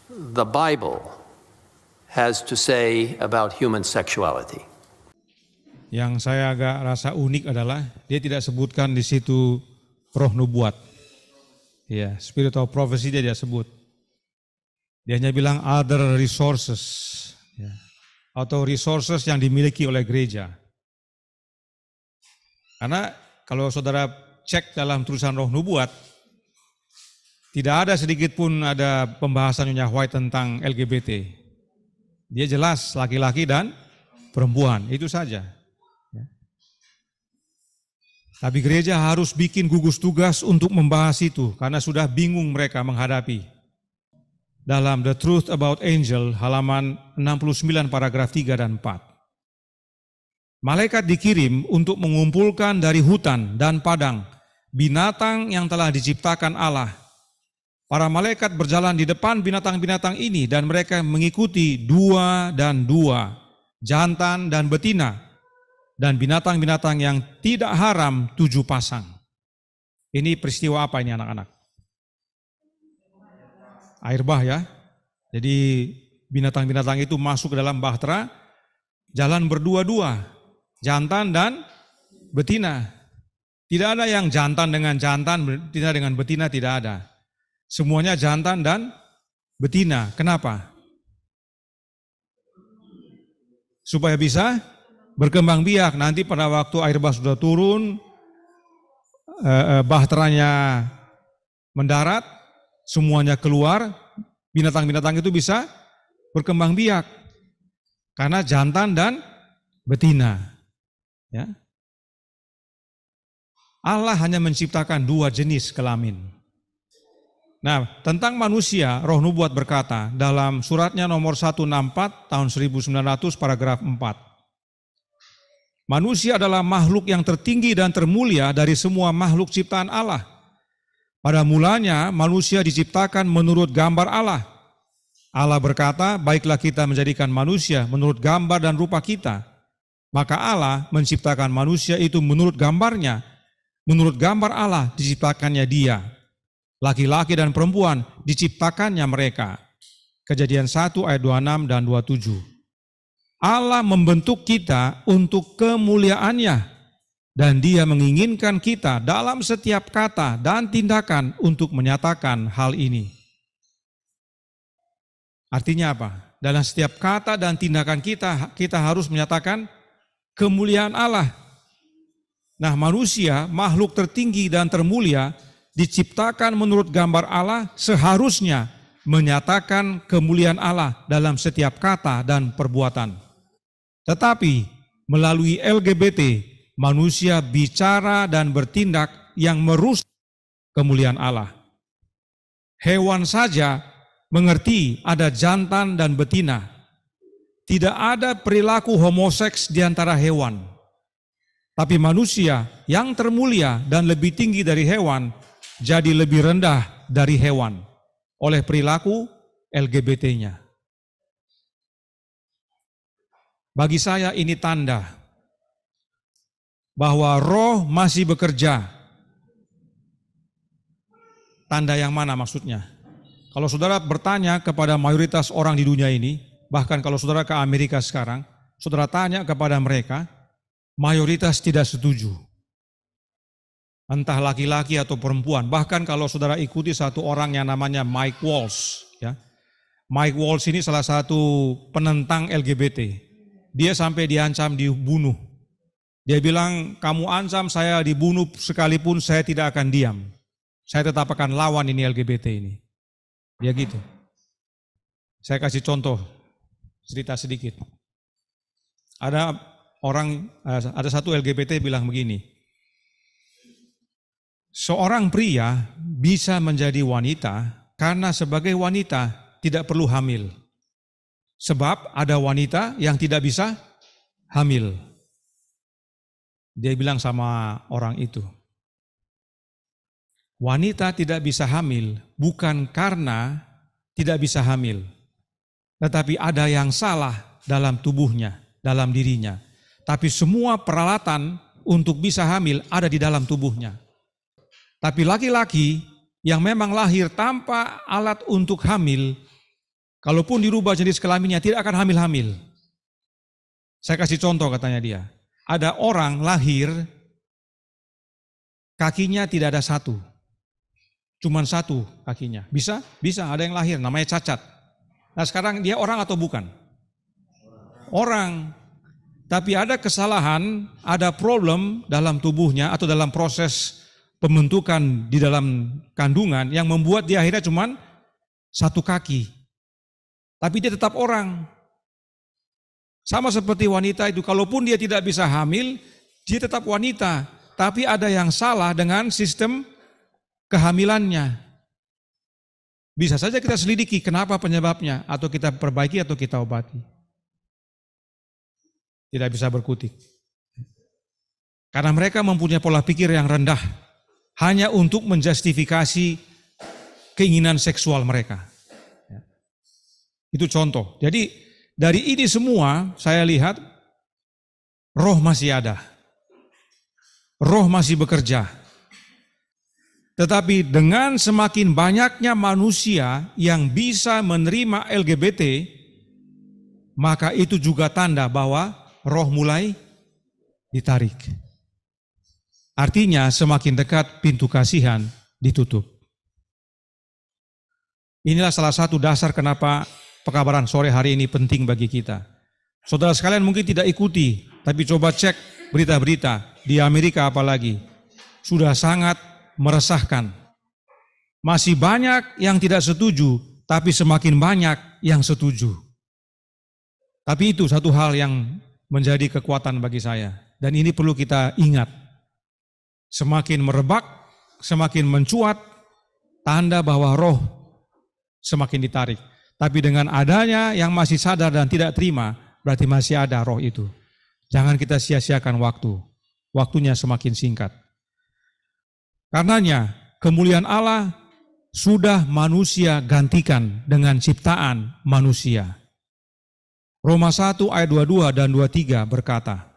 the Bible has to say about human sexuality. Yang saya agak rasa unik adalah dia tidak sebutkan di situ roh nubuat. Ya, spirit of prophecy dia tidak sebut. Dia hanya bilang other resources, ya, atau resources yang dimiliki oleh gereja. Karena kalau saudara cek dalam tulisan Roh Nubuat, tidak ada sedikit pun ada pembahasan Nyonya White tentang LGBT. Dia jelas laki-laki dan perempuan, itu saja. Ya. Tapi gereja harus bikin gugus tugas untuk membahas itu, karena sudah bingung mereka menghadapi. Dalam The Truth About Angel, halaman 69 paragraf 3 dan 4. Malaikat dikirim untuk mengumpulkan dari hutan dan padang binatang yang telah diciptakan Allah. Para malaikat berjalan di depan binatang-binatang ini dan mereka mengikuti 2 dan 2, jantan dan betina, dan binatang-binatang yang tidak haram 7 pasang. Ini peristiwa apa ini anak-anak? Air bah ya. Jadi binatang-binatang itu masuk ke dalam bahtera, jalan berdua-dua, jantan dan betina. Tidak ada yang jantan dengan jantan, betina dengan betina, tidak ada. Semuanya jantan dan betina. Kenapa? Supaya bisa berkembang biak. Nanti pada waktu air bah sudah turun, bahteranya mendarat, semuanya keluar, binatang-binatang itu bisa berkembang biak. Karena jantan dan betina. Ya. Allah hanya menciptakan 2 jenis kelamin. Nah, tentang manusia, Roh Nubuat berkata dalam suratnya nomor 164 tahun 1900 paragraf 4. Manusia adalah makhluk yang tertinggi dan termulia dari semua makhluk ciptaan Allah. Pada mulanya manusia diciptakan menurut gambar Allah. Allah berkata, baiklah kita menjadikan manusia menurut gambar dan rupa kita. Maka Allah menciptakan manusia itu menurut gambarnya. Menurut gambar Allah diciptakannya dia. Laki-laki dan perempuan diciptakannya mereka. Kejadian 1 ayat 26 dan 27. Allah membentuk kita untuk kemuliaannya. Dan dia menginginkan kita dalam setiap kata dan tindakan untuk menyatakan hal ini. Artinya apa? Dalam setiap kata dan tindakan kita harus menyatakan kemuliaan Allah. Nah, manusia, makhluk tertinggi dan termulia, diciptakan menurut gambar Allah, seharusnya menyatakan kemuliaan Allah dalam setiap kata dan perbuatan. Tetapi melalui LGBT, manusia bicara dan bertindak yang merusak kemuliaan Allah. Hewan saja mengerti ada jantan dan betina. Tidak ada perilaku homoseks di antara hewan. Tapi manusia yang termulia dan lebih tinggi dari hewan jadi lebih rendah dari hewan oleh perilaku LGBT-nya. Bagi saya ini tanda bahwa roh masih bekerja. Tanda yang mana maksudnya? Kalau saudara bertanya kepada mayoritas orang di dunia ini, bahkan kalau saudara ke Amerika sekarang, saudara tanya kepada mereka, mayoritas tidak setuju. Entah laki-laki atau perempuan. Bahkan kalau saudara ikuti satu orang yang namanya Mike Waltz. Ya. Mike Waltz ini salah satu penentang LGBT. Dia sampai diancam dibunuh. Dia bilang, kamu ancam saya dibunuh sekalipun saya tidak akan diam. Saya tetap akan lawan ini LGBT ini. Dia gitu. Saya kasih contoh, cerita sedikit. Ada satu LGBT bilang begini, seorang pria bisa menjadi wanita karena sebagai wanita tidak perlu hamil. Sebab ada wanita yang tidak bisa hamil. Dia bilang sama orang itu, wanita tidak bisa hamil bukan karena tidak bisa hamil, tetapi ada yang salah dalam tubuhnya, dalam dirinya. Tapi semua peralatan untuk bisa hamil ada di dalam tubuhnya. Tapi laki-laki yang memang lahir tanpa alat untuk hamil, kalaupun dirubah jenis kelaminnya tidak akan hamil-hamil. Saya kasih contoh katanya dia. Ada orang lahir kakinya tidak ada satu. Cuman satu kakinya. Bisa? Bisa, ada yang lahir namanya cacat. Nah sekarang dia orang atau bukan? Orang. Tapi ada kesalahan, ada problem dalam tubuhnya atau dalam proses pembentukan di dalam kandungan yang membuat dia akhirnya cuman satu kaki. Tapi dia tetap orang. Sama seperti wanita itu, kalaupun dia tidak bisa hamil, dia tetap wanita. Tapi ada yang salah dengan sistem kehamilannya. Bisa saja kita selidiki kenapa penyebabnya, atau kita perbaiki atau kita obati. Tidak bisa berkutik. Karena mereka mempunyai pola pikir yang rendah, hanya untuk menjustifikasi keinginan seksual mereka. Itu contoh. Jadi dari ini semua saya lihat roh masih ada. Roh masih bekerja. Tetapi dengan semakin banyaknya manusia yang bisa menerima LGBT, maka itu juga tanda bahwa roh mulai ditarik. Artinya semakin dekat pintu kasihan ditutup. Inilah salah satu dasar kenapa pekabaran sore hari ini penting bagi kita. Saudara sekalian mungkin tidak ikuti, tapi coba cek berita-berita di Amerika apalagi. Sudah sangat meresahkan. Masih banyak yang tidak setuju, tapi semakin banyak yang setuju. Tapi itu satu hal yang menjadi kekuatan bagi saya. Dan ini perlu kita ingat. Semakin merebak, semakin mencuat, tanda bahwa roh semakin ditarik. Tapi dengan adanya yang masih sadar dan tidak terima, berarti masih ada roh itu. Jangan kita sia-siakan waktu. Waktunya semakin singkat. Karenanya, kemuliaan Allah sudah manusia gantikan dengan ciptaan manusia. Roma 1 ayat 22 dan 23 berkata,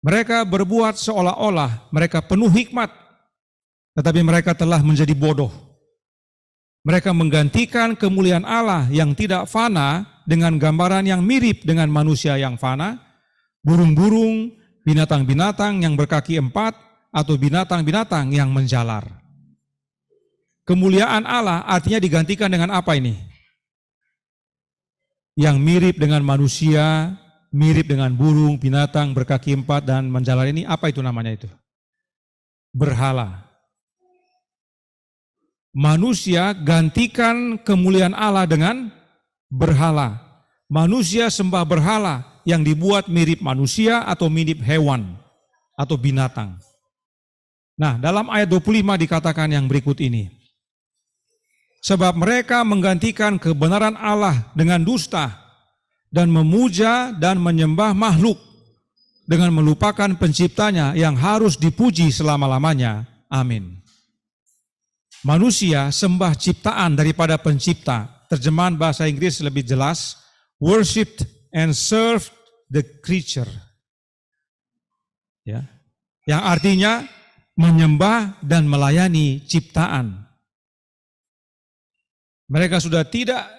mereka berbuat seolah-olah mereka penuh hikmat, tetapi mereka telah menjadi bodoh. Mereka menggantikan kemuliaan Allah yang tidak fana dengan gambaran yang mirip dengan manusia yang fana, burung-burung, binatang-binatang yang berkaki empat, atau binatang-binatang yang menjalar. Kemuliaan Allah artinya digantikan dengan apa ini? Yang mirip dengan manusia, mirip dengan burung, binatang, berkaki empat, dan menjalar ini, apa itu namanya itu? Berhala. Manusia gantikan kemuliaan Allah dengan berhala. Manusia sembah berhala yang dibuat mirip manusia atau mirip hewan atau binatang. Nah, dalam ayat 25 dikatakan yang berikut ini. sebab mereka menggantikan kebenaran Allah dengan dusta dan memuja dan menyembah makhluk dengan melupakan penciptanya yang harus dipuji selama-lamanya. Amin. Manusia sembah ciptaan daripada pencipta. Terjemahan bahasa Inggris lebih jelas, worshipped and served the creature. Ya. Yang artinya menyembah dan melayani ciptaan. Mereka sudah tidak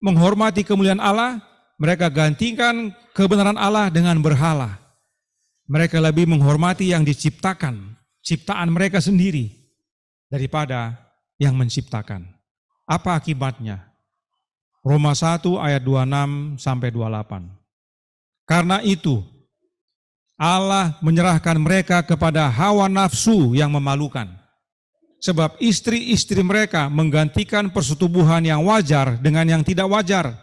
menghormati kemuliaan Allah, mereka gantikan kebenaran Allah dengan berhala. Mereka lebih menghormati yang diciptakan, ciptaan mereka sendiri, daripada yang menciptakan. Apa akibatnya? Roma 1 ayat 26 sampai 28. Karena itu, Allah menyerahkan mereka kepada hawa nafsu yang memalukan. Sebab istri-istri mereka menggantikan persetubuhan yang wajar dengan yang tidak wajar.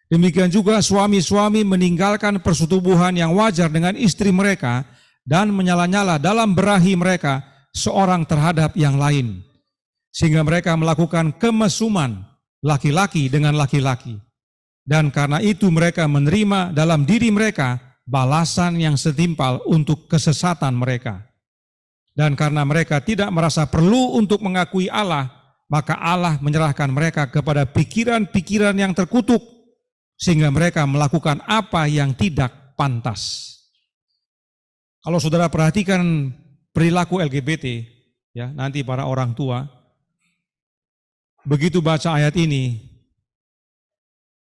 Demikian juga suami-suami meninggalkan persetubuhan yang wajar dengan istri mereka dan menyala-nyala dalam berahi mereka seorang terhadap yang lain. Sehingga mereka melakukan kemesuman laki-laki dengan laki-laki. Dan karena itu mereka menerima dalam diri mereka balasan yang setimpal untuk kesesatan mereka. Dan karena mereka tidak merasa perlu untuk mengakui Allah, maka Allah menyerahkan mereka kepada pikiran-pikiran yang terkutuk, sehingga mereka melakukan apa yang tidak pantas. Kalau saudara perhatikan perilaku LGBT, ya nanti para orang tua, begitu baca ayat ini,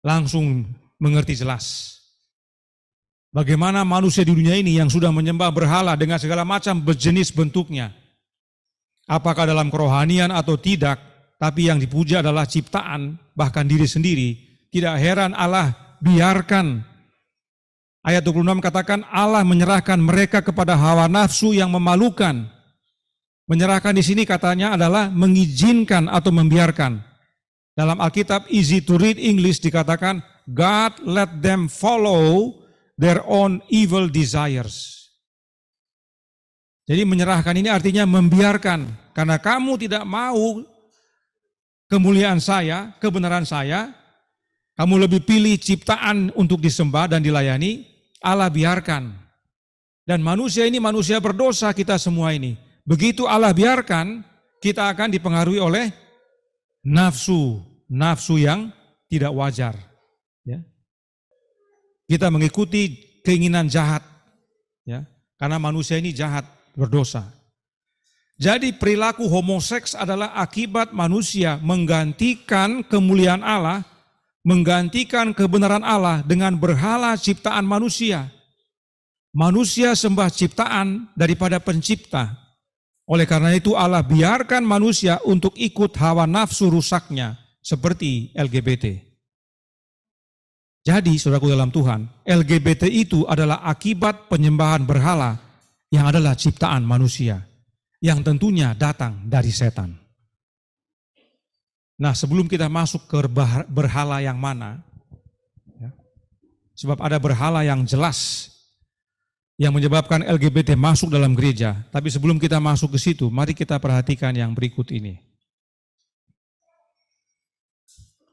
langsung mengerti jelas. Bagaimana manusia di dunia ini yang sudah menyembah berhala dengan segala macam berjenis bentuknya. Apakah dalam kerohanian atau tidak, tapi yang dipuja adalah ciptaan, bahkan diri sendiri. Tidak heran Allah biarkan. Ayat 26 katakan Allah menyerahkan mereka kepada hawa nafsu yang memalukan. Menyerahkan di sini katanya adalah mengizinkan atau membiarkan. Dalam Alkitab Easy to Read English dikatakan God let them follow their own evil desires. Jadi menyerahkan ini artinya membiarkan. Karena kamu tidak mau kemuliaan saya, kebenaran saya, kamu lebih pilih ciptaan untuk disembah dan dilayani, Allah biarkan. Dan manusia ini manusia berdosa kita semua ini. Begitu Allah biarkan, kita akan dipengaruhi oleh nafsu yang tidak wajar. Ya. Kita mengikuti keinginan jahat, ya, karena manusia ini jahat, berdosa. Jadi perilaku homoseks adalah akibat manusia menggantikan kemuliaan Allah, menggantikan kebenaran Allah dengan berhala ciptaan manusia. Manusia sembah ciptaan daripada pencipta. Oleh karena itu Allah biarkan manusia untuk ikut hawa nafsu rusaknya seperti LGBT. Jadi saudaraku dalam Tuhan, LGBT itu adalah akibat penyembahan berhala yang adalah ciptaan manusia, yang tentunya datang dari setan. Nah sebelum kita masuk ke berhala yang mana, ya, sebab ada berhala yang jelas yang menyebabkan LGBT masuk dalam gereja. Tapi sebelum kita masuk ke situ, mari kita perhatikan yang berikut ini.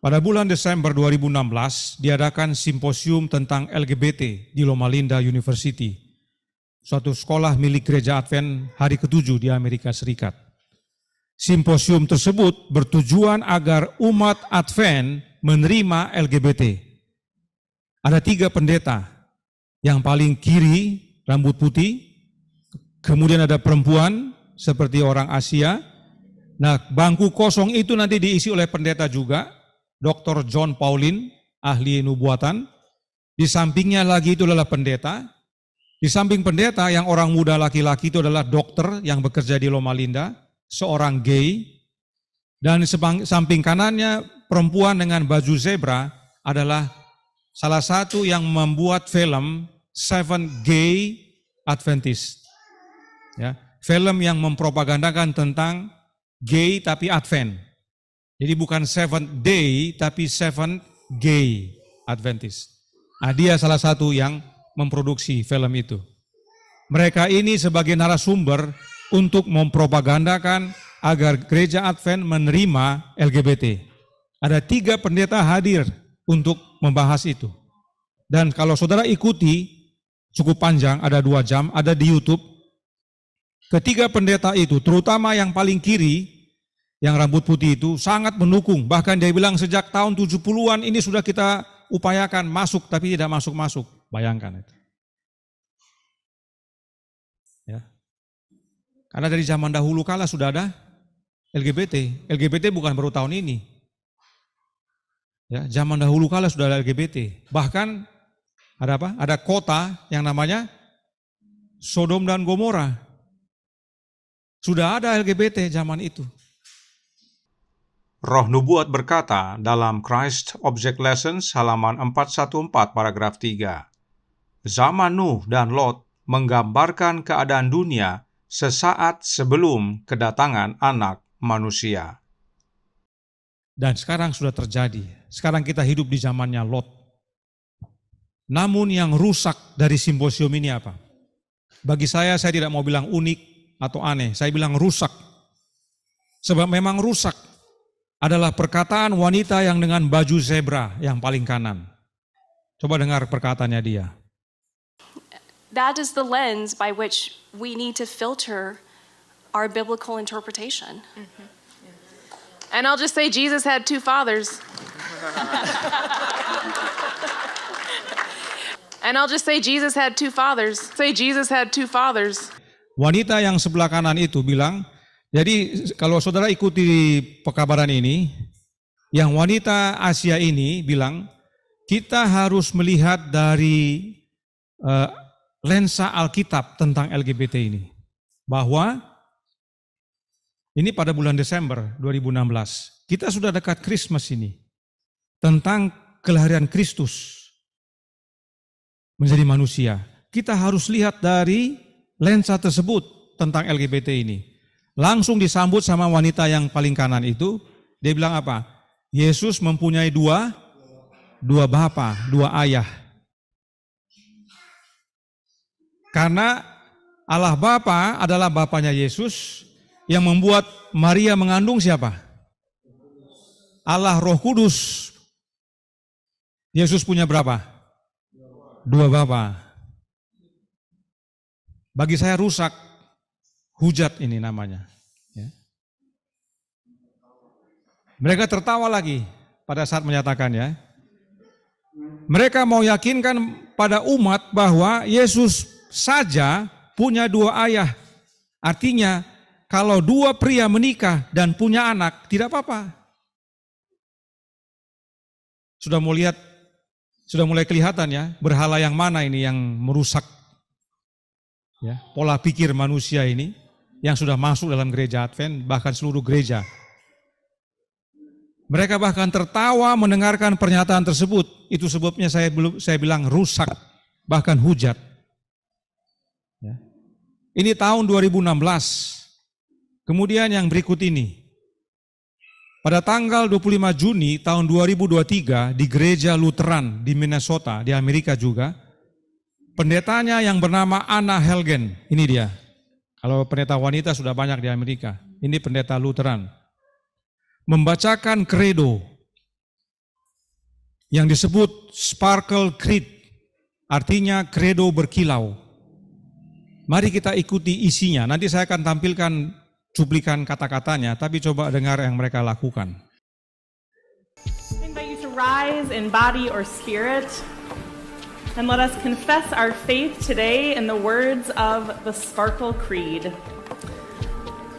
Pada bulan Desember 2016 diadakan simposium tentang LGBT di Loma Linda University, suatu sekolah milik gereja Advent hari ke-7 di Amerika Serikat. Simposium tersebut bertujuan agar umat Advent menerima LGBT. Ada 3 pendeta, yang paling kiri rambut putih, kemudian ada perempuan seperti orang Asia. Nah bangku kosong itu nanti diisi oleh pendeta juga, Dr. John Paulin, ahli nubuatan. Di sampingnya lagi itu adalah pendeta. Di samping pendeta yang orang muda laki-laki itu adalah dokter yang bekerja di Loma Linda, seorang gay. Dan di samping kanannya perempuan dengan baju zebra adalah salah satu yang membuat film Seven Gay Adventist. Ya, film yang mempropagandakan tentang gay tapi Advent. Jadi bukan Seventh Day, tapi Seven Gay Adventist. Nah, dia salah satu yang memproduksi film itu. Mereka ini sebagai narasumber untuk mempropagandakan agar gereja Advent menerima LGBT. Ada 3 pendeta hadir untuk membahas itu. Dan kalau saudara ikuti, cukup panjang, ada 2 jam, ada di YouTube. Ketiga pendeta itu, terutama yang paling kiri, yang rambut putih itu, sangat mendukung. Bahkan dia bilang sejak tahun 70-an ini sudah kita upayakan masuk, tapi tidak masuk-masuk. Bayangkan itu. Ya. Karena dari zaman dahulu kala sudah ada LGBT. LGBT bukan baru tahun ini. Ya, zaman dahulu kala sudah ada LGBT. Bahkan ada apa? Ada kota yang namanya Sodom dan Gomora. Sudah ada LGBT zaman itu. Roh Nubuat berkata dalam Christ Object Lessons halaman 414 paragraf 3. Zaman Nuh dan Lot menggambarkan keadaan dunia sesaat sebelum kedatangan anak manusia. Dan sekarang sudah terjadi. Sekarang kita hidup di zamannya Lot. Namun yang rusak dari simposium ini apa? Bagi saya tidak mau bilang unik atau aneh. Saya bilang rusak. Sebab memang rusak adalah perkataan wanita yang dengan baju zebra yang paling kanan. Coba dengar perkataannya dia. That is the lens by which we need to filter our biblical interpretation. Mm-hmm. And I'll just say Jesus had 2 fathers. And I'll just say Jesus had 2 fathers. Say Jesus had 2 fathers. Wanita yang sebelah kanan itu bilang, jadi kalau saudara ikuti pekabaran ini, yang wanita Asia ini bilang, kita harus melihat dari lensa Alkitab tentang LGBT ini. Bahwa ini pada bulan Desember 2016, kita sudah dekat Christmas ini. Tentang kelahiran Kristus menjadi manusia. Kita harus lihat dari lensa tersebut tentang LGBT ini. Langsung disambut sama wanita yang paling kanan itu, dia bilang apa? Yesus mempunyai dua bapa, 2 ayah. Karena Allah Bapa adalah bapanya Yesus, yang membuat Maria mengandung siapa? Allah Roh Kudus. Yesus punya berapa? 2 bapa. Bagi saya rusak, hujat ini namanya. Ya. Mereka tertawa lagi pada saat menyatakan ya. Mereka mau yakinkan pada umat bahwa Yesus saja punya 2 ayah. Artinya kalau 2 pria menikah dan punya anak tidak apa-apa. Sudah mulai kelihatan ya berhala yang mana ini yang merusak ya, pola pikir manusia ini yang sudah masuk dalam gereja Advent, bahkan seluruh gereja. Mereka bahkan tertawa mendengarkan pernyataan tersebut. Itu sebabnya saya bilang rusak, bahkan hujat. Ya. Ini tahun 2016. Kemudian yang berikut ini. Pada tanggal 25 Juni tahun 2023 di gereja Lutheran di Minnesota, di Amerika juga, pendetanya yang bernama Anna Helgen, ini dia. Kalau pendeta wanita sudah banyak di Amerika, ini pendeta Lutheran. Membacakan kredo yang disebut Sparkle Creed, artinya kredo berkilau. Mari kita ikuti isinya, nanti saya akan tampilkan cuplikan kata-katanya, tapi coba dengar yang mereka lakukan. I invite you to rise in body or spirit, and let us confess our faith today in the words of the Sparkle Creed.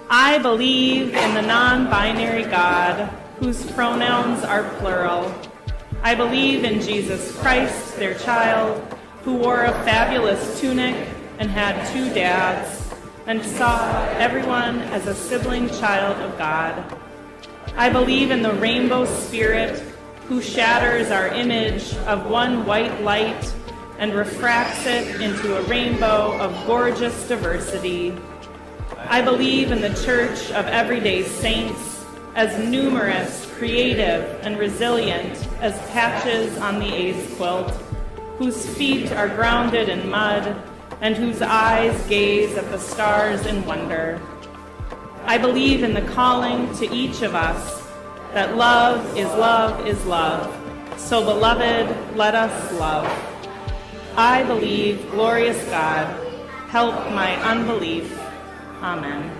I believe in the non-binary God, whose pronouns are plural. I believe in Jesus Christ, their child, who wore a fabulous tunic and had 2 dads, and saw everyone as a sibling child of God. I believe in the rainbow spirit, who shatters our image of one white light and refracts it into a rainbow of gorgeous diversity. I believe in the Church of Everyday Saints, as numerous, creative, and resilient as patches on the AIDS quilt, whose feet are grounded in mud, and whose eyes gaze at the stars in wonder. I believe in the calling to each of us that love is love is love. So beloved, let us love. I believe, glorious God, help my unbelief. Amen.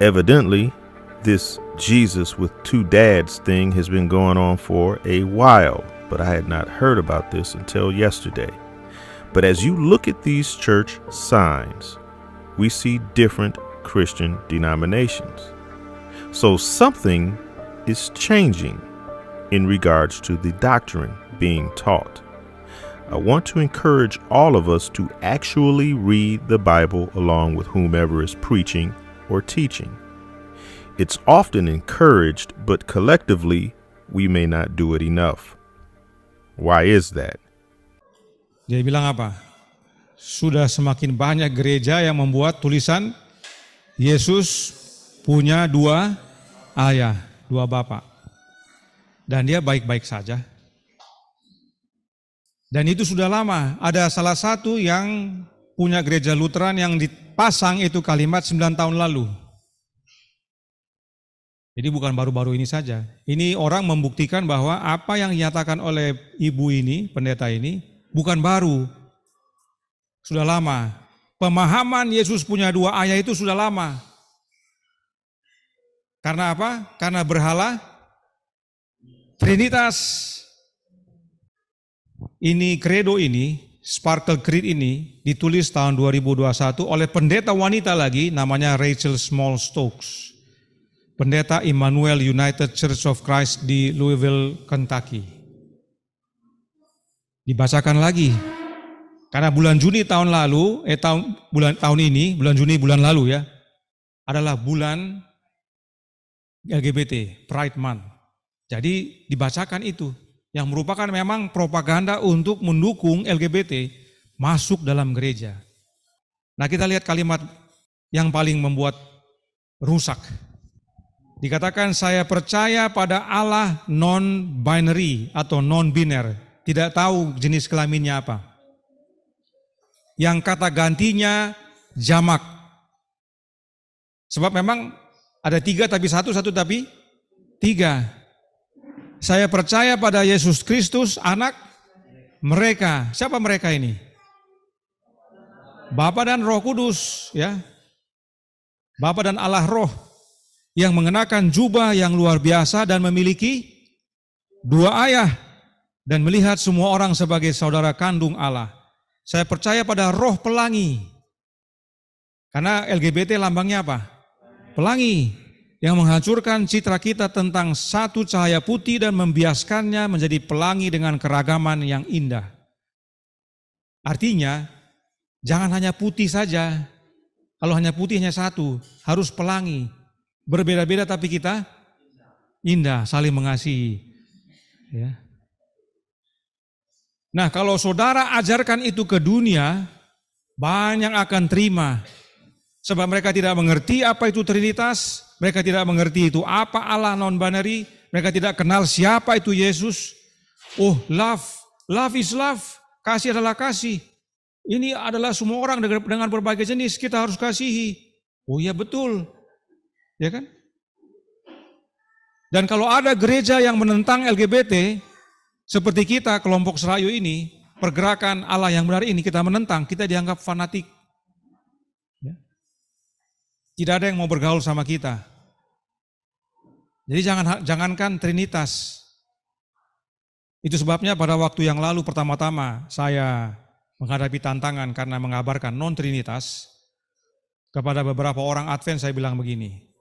Evidently, this Jesus with two dads thing has been going on for a while, but I had not heard about this until yesterday. But as you look at these church signs, we see different Christian denominations. So something is changing in regards to the doctrine being taught. I want to encourage all of us to actually read the Bible along with whomever is preaching or teaching. It's often encouraged, but collectively we may not do it enough. Why is that? Dia bilang apa? Sudah semakin banyak gereja yang membuat tulisan Yesus punya dua ayah, dua bapak. Dan dia baik-baik saja. Dan itu sudah lama. Ada salah satu yang punya gereja Lutheran yang dipasang itu kalimat 9 tahun lalu. Jadi bukan baru-baru ini saja. Ini orang membuktikan bahwa apa yang dinyatakan oleh ibu ini, pendeta ini, bukan baru. Sudah lama. Pemahaman Yesus punya dua ayah itu sudah lama. Karena apa? Karena berhala, Trinitas. Ini kredo ini, Sparkle Creed ini ditulis tahun 2021 oleh pendeta wanita lagi namanya Rachel Small Stokes. Pendeta Emmanuel United Church of Christ di Louisville, Kentucky. Dibacakan lagi. Karena bulan Juni tahun lalu, tahun ini, bulan Juni bulan lalu ya, adalah bulan LGBT, Pride Month. Jadi dibacakan itu, yang merupakan memang propaganda untuk mendukung LGBT masuk dalam gereja. Nah kita lihat kalimat yang paling membuat rusak. Dikatakan saya percaya pada Allah non-binary atau non-biner, tidak tahu jenis kelaminnya apa. Yang kata gantinya jamak. Sebab memang ada 3 tapi 1, 1 tapi 3. Saya percaya pada Yesus Kristus, anak mereka. Siapa mereka ini? Bapa dan Roh Kudus, ya. Bapa dan Allah Roh yang mengenakan jubah yang luar biasa dan memiliki 2 ayah dan melihat semua orang sebagai saudara kandung Allah. Saya percaya pada Roh Pelangi. Karena LGBT lambangnya apa? Pelangi yang menghancurkan citra kita tentang satu cahaya putih dan membiaskannya menjadi pelangi dengan keragaman yang indah. Artinya, jangan hanya putih saja. Kalau hanya putih hanya satu, harus pelangi. Berbeda-beda tapi kita indah, saling mengasihi. Ya. Nah kalau saudara ajarkan itu ke dunia, banyak akan terima. Sebab mereka tidak mengerti apa itu Trinitas, mereka tidak mengerti itu apa Allah non-binary, mereka tidak kenal siapa itu Yesus. Oh love is love, kasih adalah kasih. Ini adalah semua orang dengan berbagai jenis, kita harus kasihi. Oh iya betul. Ya kan? Dan kalau ada gereja yang menentang LGBT, seperti kita kelompok Serayu ini, pergerakan Allah yang benar ini kita menentang, kita dianggap fanatik. Ya. Tidak ada yang mau bergaul sama kita. Jadi jangankan Trinitas. Itu sebabnya pada waktu yang lalu pertama-tama saya menghadapi tantangan karena mengabarkan non-Trinitas, kepada beberapa orang Advent saya bilang begini.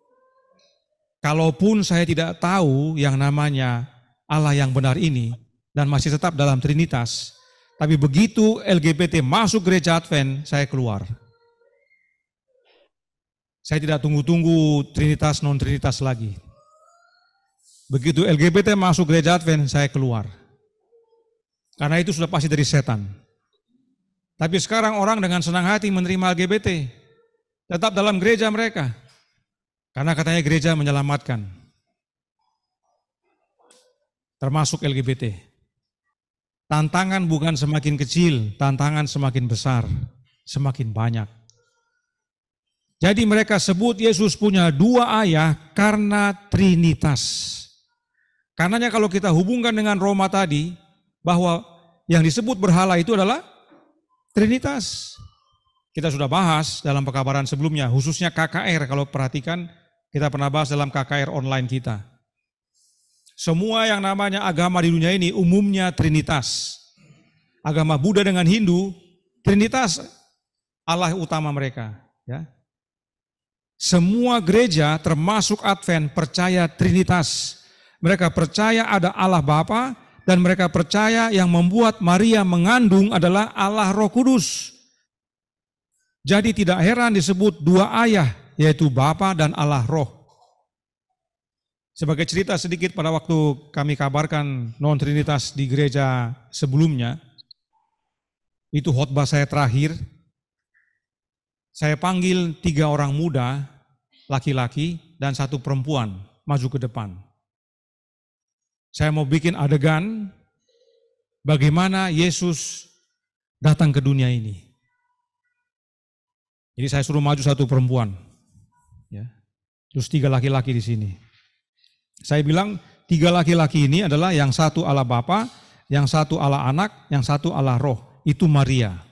Kalaupun saya tidak tahu yang namanya Allah yang benar ini dan masih tetap dalam Trinitas, tapi begitu LGBT masuk gereja Advent, saya keluar. Saya tidak tunggu-tunggu Trinitas non-Trinitas lagi. Begitu LGBT masuk gereja Advent, saya keluar. Karena itu sudah pasti dari setan. Tapi sekarang orang dengan senang hati menerima LGBT, tetap dalam gereja mereka. Karena katanya gereja menyelamatkan. Termasuk LGBT. Tantangan bukan semakin kecil, tantangan semakin besar, semakin banyak. Jadi mereka sebut Yesus punya dua ayah karena Trinitas. Karenanya kalau kita hubungkan dengan Roma tadi, bahwa yang disebut berhala itu adalah Trinitas. Kita sudah bahas dalam pekabaran sebelumnya, khususnya KKR, kalau perhatikan kita pernah bahas dalam KKR online kita. Semua yang namanya agama di dunia ini umumnya Trinitas. Agama Buddha dengan Hindu, Trinitas Allah utama mereka. Ya. Semua gereja termasuk Advent percaya Trinitas. Mereka percaya ada Allah Bapa dan mereka percaya yang membuat Maria mengandung adalah Allah Roh Kudus. Jadi tidak heran disebut dua ayah, yaitu Bapa dan Allah Roh. Sebagai cerita sedikit, pada waktu kami kabarkan non-Trinitas di gereja sebelumnya, itu khotbah saya terakhir, saya panggil 3 orang muda, laki-laki dan 1 perempuan maju ke depan. Saya mau bikin adegan bagaimana Yesus datang ke dunia ini. Jadi saya suruh maju 1 perempuan, ya. Terus 3 laki-laki di sini. Saya bilang 3 laki-laki ini adalah yang 1 Allah Bapa, yang 1 Allah Anak, yang 1 Allah Roh. Itu Maria.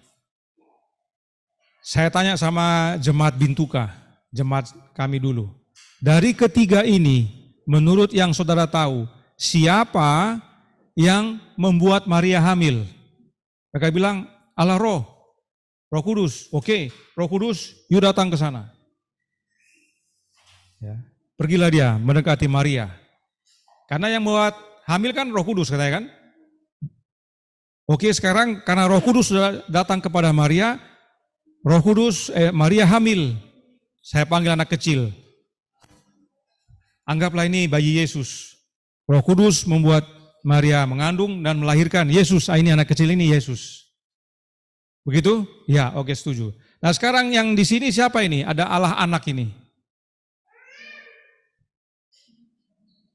Saya tanya sama jemaat Bintuka, jemaat kami dulu. Dari ketiga ini, menurut yang saudara tahu, siapa yang membuat Maria hamil? Mereka bilang, Allah Roh, Roh Kudus. Oke, Roh Kudus, yuk datang ke sana. Ya. Pergilah dia mendekati Maria. Karena yang membuat hamil kan Roh Kudus, katanya kan? Oke, sekarang karena Roh Kudus sudah datang kepada Maria, Maria hamil. Saya panggil anak kecil. Anggaplah ini bayi Yesus. Roh Kudus membuat Maria mengandung dan melahirkan Yesus. Ini anak kecil ini Yesus. Begitu? Ya, oke, setuju. Nah, sekarang yang di sini siapa ini? Ada Allah Anak ini.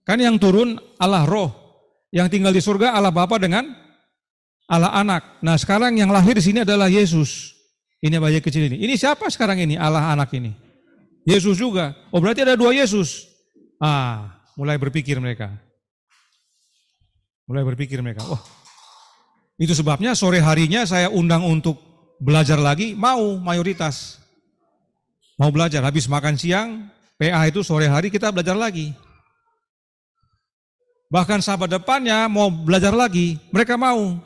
Kan yang turun Allah Roh, yang tinggal di surga Allah Bapa dengan Allah Anak. Nah, sekarang yang lahir di sini adalah Yesus. Ini bayi kecil ini. Ini siapa sekarang ini? Allah Anak ini. Yesus juga. Oh, berarti ada 2 Yesus. Mulai berpikir mereka. Oh, itu sebabnya sore harinya saya undang untuk belajar lagi, mau mayoritas. Mau belajar, habis makan siang, PA itu sore hari kita belajar lagi. Bahkan sahabat depannya mau belajar lagi, mereka mau.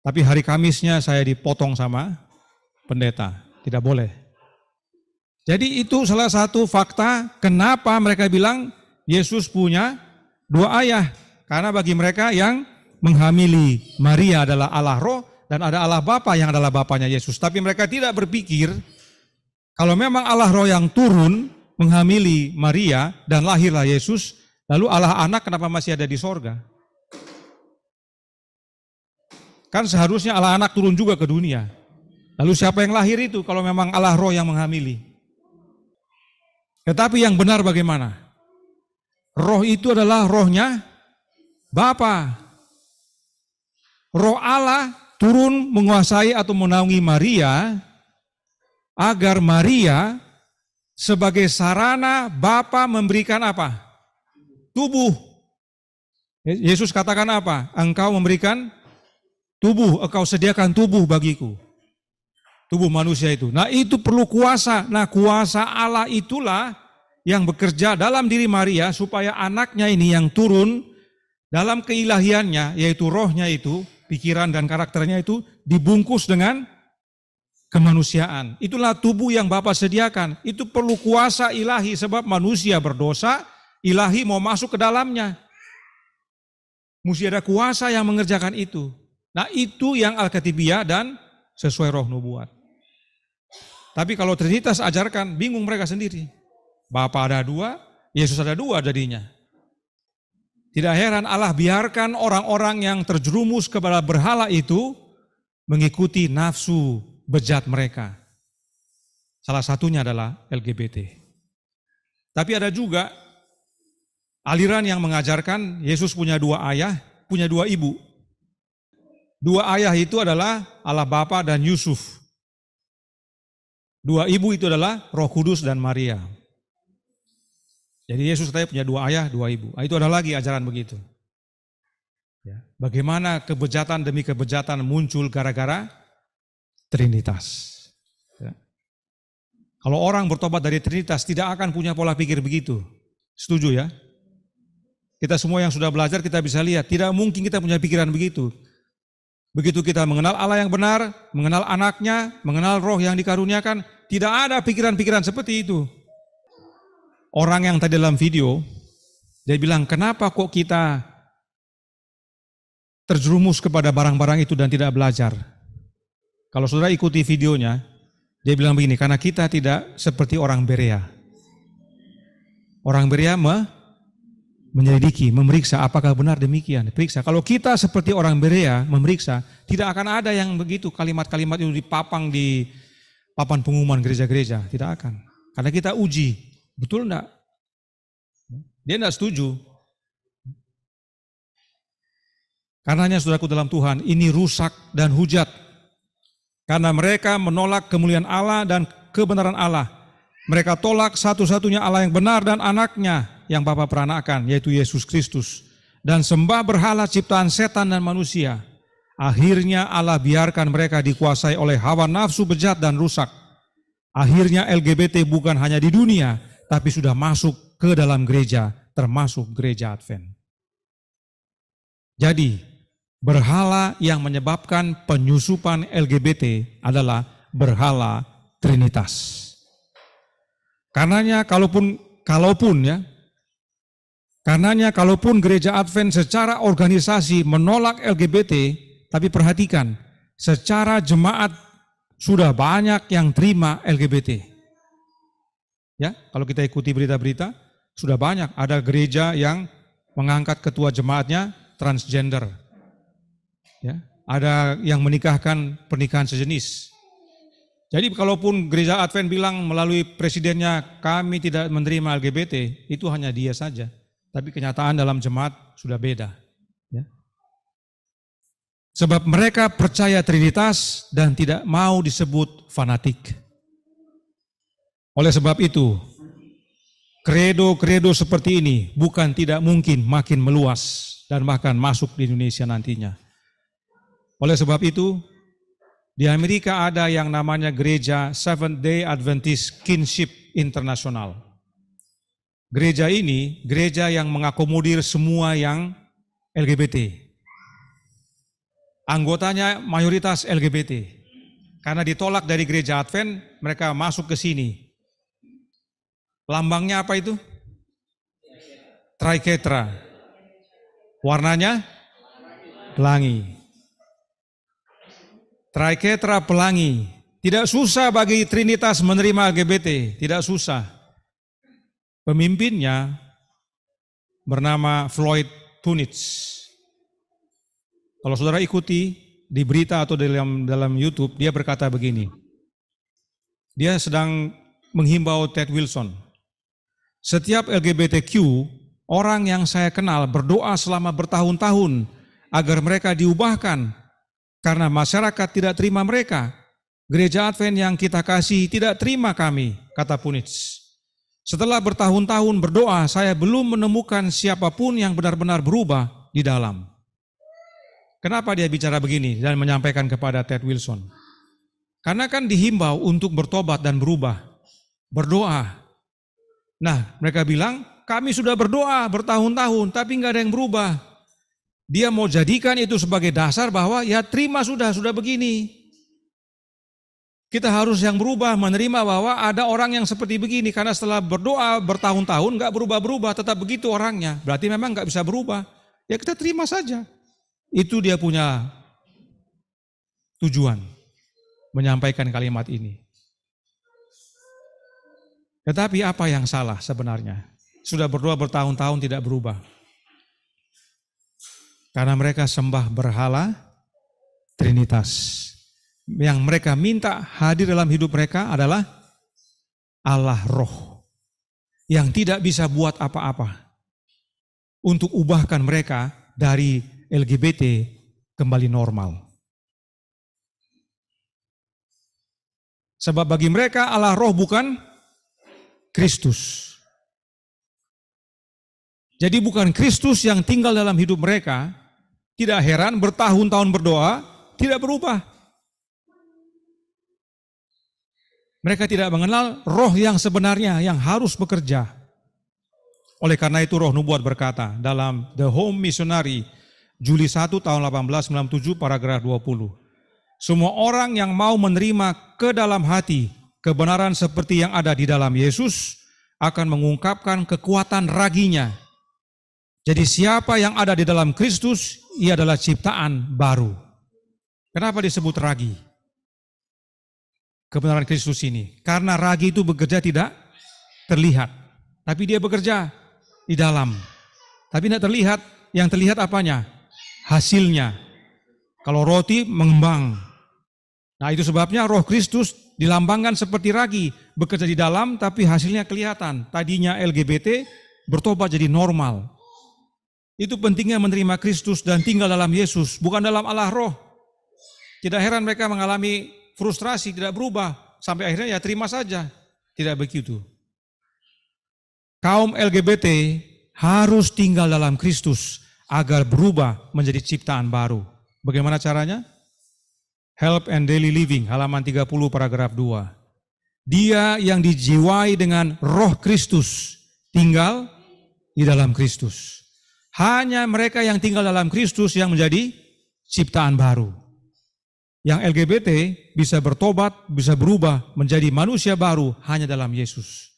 Tapi hari Kamisnya saya dipotong sama pendeta, tidak boleh. Jadi itu salah satu fakta kenapa mereka bilang Yesus punya 2 ayah. Karena bagi mereka yang menghamili Maria adalah Allah Roh dan ada Allah Bapa yang adalah Bapanya Yesus. Tapi mereka tidak berpikir kalau memang Allah Roh yang turun menghamili Maria dan lahirlah Yesus, lalu Allah Anak kenapa masih ada di sorga? Kan seharusnya Allah Anak turun juga ke dunia. Lalu siapa yang lahir itu kalau memang Allah Roh yang menghamili? Tetapi yang benar bagaimana? Roh itu adalah rohnya Bapa. Roh Allah turun menguasai atau menaungi Maria agar Maria sebagai sarana Bapa memberikan apa? Tubuh. Yesus katakan apa? Engkau memberikan tubuh, engkau sediakan tubuh bagiku. Tubuh manusia itu. Nah, itu perlu kuasa. Nah, kuasa Allah itulah yang bekerja dalam diri Maria supaya anaknya ini yang turun dalam keilahiannya, yaitu rohnya itu, pikiran dan karakternya itu dibungkus dengan kemanusiaan. Itulah tubuh yang Bapa sediakan. Itu perlu kuasa ilahi sebab manusia berdosa, ilahi mau masuk ke dalamnya. Mesti ada kuasa yang mengerjakan itu. Nah, itu yang Alkatibiyah dan sesuai roh nubuat. Tapi kalau Trinitas ajarkan, bingung mereka sendiri. Bapa ada 2, Yesus ada 2 jadinya. Tidak heran Allah biarkan orang-orang yang terjerumus kepada berhala itu mengikuti nafsu bejat mereka. Salah satunya adalah LGBT. Tapi ada juga aliran yang mengajarkan Yesus punya 2 ayah, punya 2 ibu. 2 ayah itu adalah Allah Bapa dan Yusuf. Dua ibu itu adalah Roh Kudus dan Maria. Jadi Yesus katanya punya dua ayah, dua ibu. Itu ada lagi ajaran begitu. Ya. Bagaimana kebejatan demi kebejatan muncul gara-gara Trinitas. Ya. Kalau orang bertobat dari Trinitas tidak akan punya pola pikir begitu. Setuju ya? Kita semua yang sudah belajar kita bisa lihat, tidak mungkin kita punya pikiran begitu. Begitu kita mengenal Allah yang benar, mengenal anaknya, mengenal roh yang dikaruniakan, tidak ada pikiran-pikiran seperti itu. Orang yang tadi dalam video, dia bilang, kenapa kok kita terjerumus kepada barang-barang itu dan tidak belajar? Kalau saudara ikuti videonya, dia bilang begini, karena kita tidak seperti orang Berea. Orang Berea menyelidiki, memeriksa apakah benar demikian. Periksa. Kalau kita seperti orang Berea memeriksa, tidak akan ada yang begitu kalimat-kalimat itu dipapang di papan pengumuman gereja-gereja. Tidak akan. Karena kita uji. Betul enggak? Dia enggak setuju. Karenanya saudaraku dalam Tuhan, ini rusak dan hujat. Karena mereka menolak kemuliaan Allah dan kebenaran Allah. Mereka tolak satu-satunya Allah yang benar dan anaknya yang Bapa peranakan, yaitu Yesus Kristus. Dan sembah berhala ciptaan setan dan manusia. Akhirnya Allah biarkan mereka dikuasai oleh hawa nafsu bejat dan rusak. Akhirnya LGBT bukan hanya di dunia, tapi sudah masuk ke dalam gereja, termasuk gereja Advent. Jadi, berhala yang menyebabkan penyusupan LGBT adalah berhala Trinitas. Karenanya kalaupun gereja Advent secara organisasi menolak LGBT, tapi perhatikan, secara jemaat sudah banyak yang terima LGBT. Ya, kalau kita ikuti berita-berita, sudah banyak. Ada gereja yang mengangkat ketua jemaatnya transgender. Ya, ada yang menikahkan pernikahan sejenis. Jadi kalaupun gereja Advent bilang melalui presidennya kami tidak menerima LGBT, itu hanya dia saja. Tapi kenyataan dalam jemaat sudah beda. Ya. Sebab mereka percaya Trinitas dan tidak mau disebut fanatik. Oleh sebab itu, kredo-kredo seperti ini bukan tidak mungkin makin meluas dan bahkan masuk di Indonesia nantinya. Oleh sebab itu, di Amerika ada yang namanya gereja Seventh-day Adventist Kinship International. Gereja ini, gereja yang mengakomodir semua yang LGBT. Anggotanya mayoritas LGBT. Karena ditolak dari gereja Advent, mereka masuk ke sini. Lambangnya apa itu? Triketra. Warnanya? Pelangi. Triketra pelangi. Tidak susah bagi Trinitas menerima LGBT. Tidak susah. Pemimpinnya bernama Floyd Punitz. Kalau saudara ikuti di berita atau dalam YouTube, dia berkata begini. Dia sedang menghimbau Ted Wilson. Setiap LGBTQ, orang yang saya kenal berdoa selama bertahun-tahun agar mereka diubahkan karena masyarakat tidak terima mereka. Gereja Advent yang kita kasih tidak terima kami, kata Punitz. Setelah bertahun-tahun berdoa, saya belum menemukan siapapun yang benar-benar berubah di dalam. Kenapa dia bicara begini dan menyampaikan kepada Ted Wilson? Karena kan dihimbau untuk bertobat dan berubah, berdoa. Nah, mereka bilang, kami sudah berdoa bertahun-tahun, tapi nggak ada yang berubah. Dia mau jadikan itu sebagai dasar bahwa ya terima sudah begini. Kita harus yang berubah, menerima bahwa ada orang yang seperti begini, karena setelah berdoa bertahun-tahun nggak berubah-berubah, tetap begitu orangnya. Berarti memang nggak bisa berubah. Ya kita terima saja. Itu dia punya tujuan, menyampaikan kalimat ini. Tetapi apa yang salah sebenarnya? Sudah berdoa bertahun-tahun tidak berubah. Karena mereka sembah berhala Trinitas. Yang mereka minta hadir dalam hidup mereka adalah Allah Roh. Yang tidak bisa buat apa-apa. Untuk ubahkan mereka dari LGBT kembali normal. Sebab bagi mereka Allah roh bukan Kristus. Jadi bukan Kristus yang tinggal dalam hidup mereka. Tidak heran bertahun-tahun berdoa tidak berubah. Mereka tidak mengenal roh yang sebenarnya yang harus bekerja. Oleh karena itu Roh Nubuat berkata dalam The Home Missionary Juli 1 tahun 1897 paragraf 20. Semua orang yang mau menerima ke dalam hati kebenaran seperti yang ada di dalam Yesus akan mengungkapkan kekuatan raginya. Jadi siapa yang ada di dalam Kristus, ia adalah ciptaan baru. Kenapa disebut ragi? Kebenaran Kristus ini. Karena ragi itu bekerja tidak terlihat. Tapi dia bekerja di dalam. Tapi tidak terlihat. Yang terlihat apanya? Hasilnya. Kalau roti mengembang. Nah itu sebabnya Roh Kristus dilambangkan seperti ragi. Bekerja di dalam tapi hasilnya kelihatan. Tadinya LGBT bertobat jadi normal. Itu pentingnya menerima Kristus dan tinggal dalam Yesus, bukan dalam Allah roh. Tidak heran mereka mengalami frustrasi, tidak berubah. Sampai akhirnya ya terima saja. Tidak begitu. Kaum LGBT harus tinggal dalam Kristus agar berubah menjadi ciptaan baru. Bagaimana caranya? Help and Daily Living, halaman 30 paragraf 2. Dia yang dijiwai dengan roh Kristus tinggal di dalam Kristus. Hanya mereka yang tinggal dalam Kristus yang menjadi ciptaan baru. Yang LGBT bisa bertobat, bisa berubah menjadi manusia baru hanya dalam Yesus.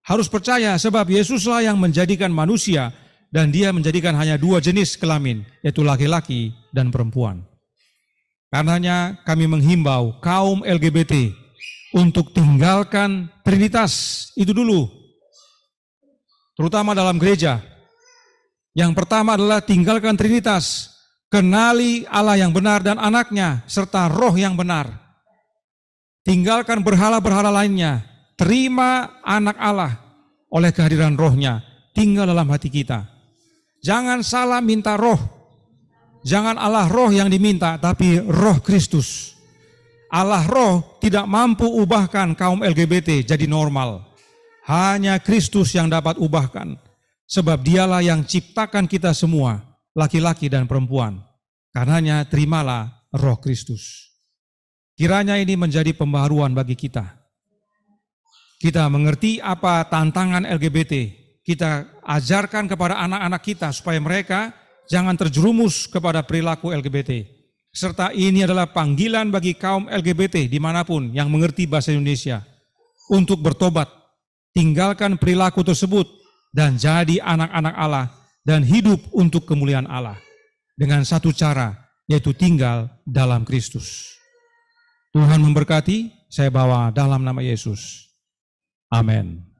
Harus percaya sebab Yesuslah yang menjadikan manusia dan dia menjadikan hanya dua jenis kelamin, yaitu laki-laki dan perempuan. Karenanya kami menghimbau kaum LGBT untuk tinggalkan Trinitas itu dulu. Terutama dalam gereja. Yang pertama adalah tinggalkan Trinitas, kenali Allah yang benar dan anaknya, serta roh yang benar. Tinggalkan berhala-berhala lainnya, terima anak Allah oleh kehadiran rohnya, tinggal dalam hati kita. Jangan salah minta roh, jangan Allah roh yang diminta, tapi roh Kristus. Allah roh tidak mampu ubahkan kaum LGBT jadi normal, hanya Kristus yang dapat ubahkan. Sebab dialah yang ciptakan kita semua, laki-laki dan perempuan. Karenanya terimalah roh Kristus. Kiranya ini menjadi pembaharuan bagi kita. Kita mengerti apa tantangan LGBT. Kita ajarkan kepada anak-anak kita supaya mereka jangan terjerumus kepada perilaku LGBT. Serta ini adalah panggilan bagi kaum LGBT dimanapun yang mengerti bahasa Indonesia. Untuk bertobat, tinggalkan perilaku tersebut. Dan jadi anak-anak Allah dan hidup untuk kemuliaan Allah. Dengan satu cara, yaitu tinggal dalam Kristus. Tuhan memberkati, saya bawa dalam nama Yesus. Amin.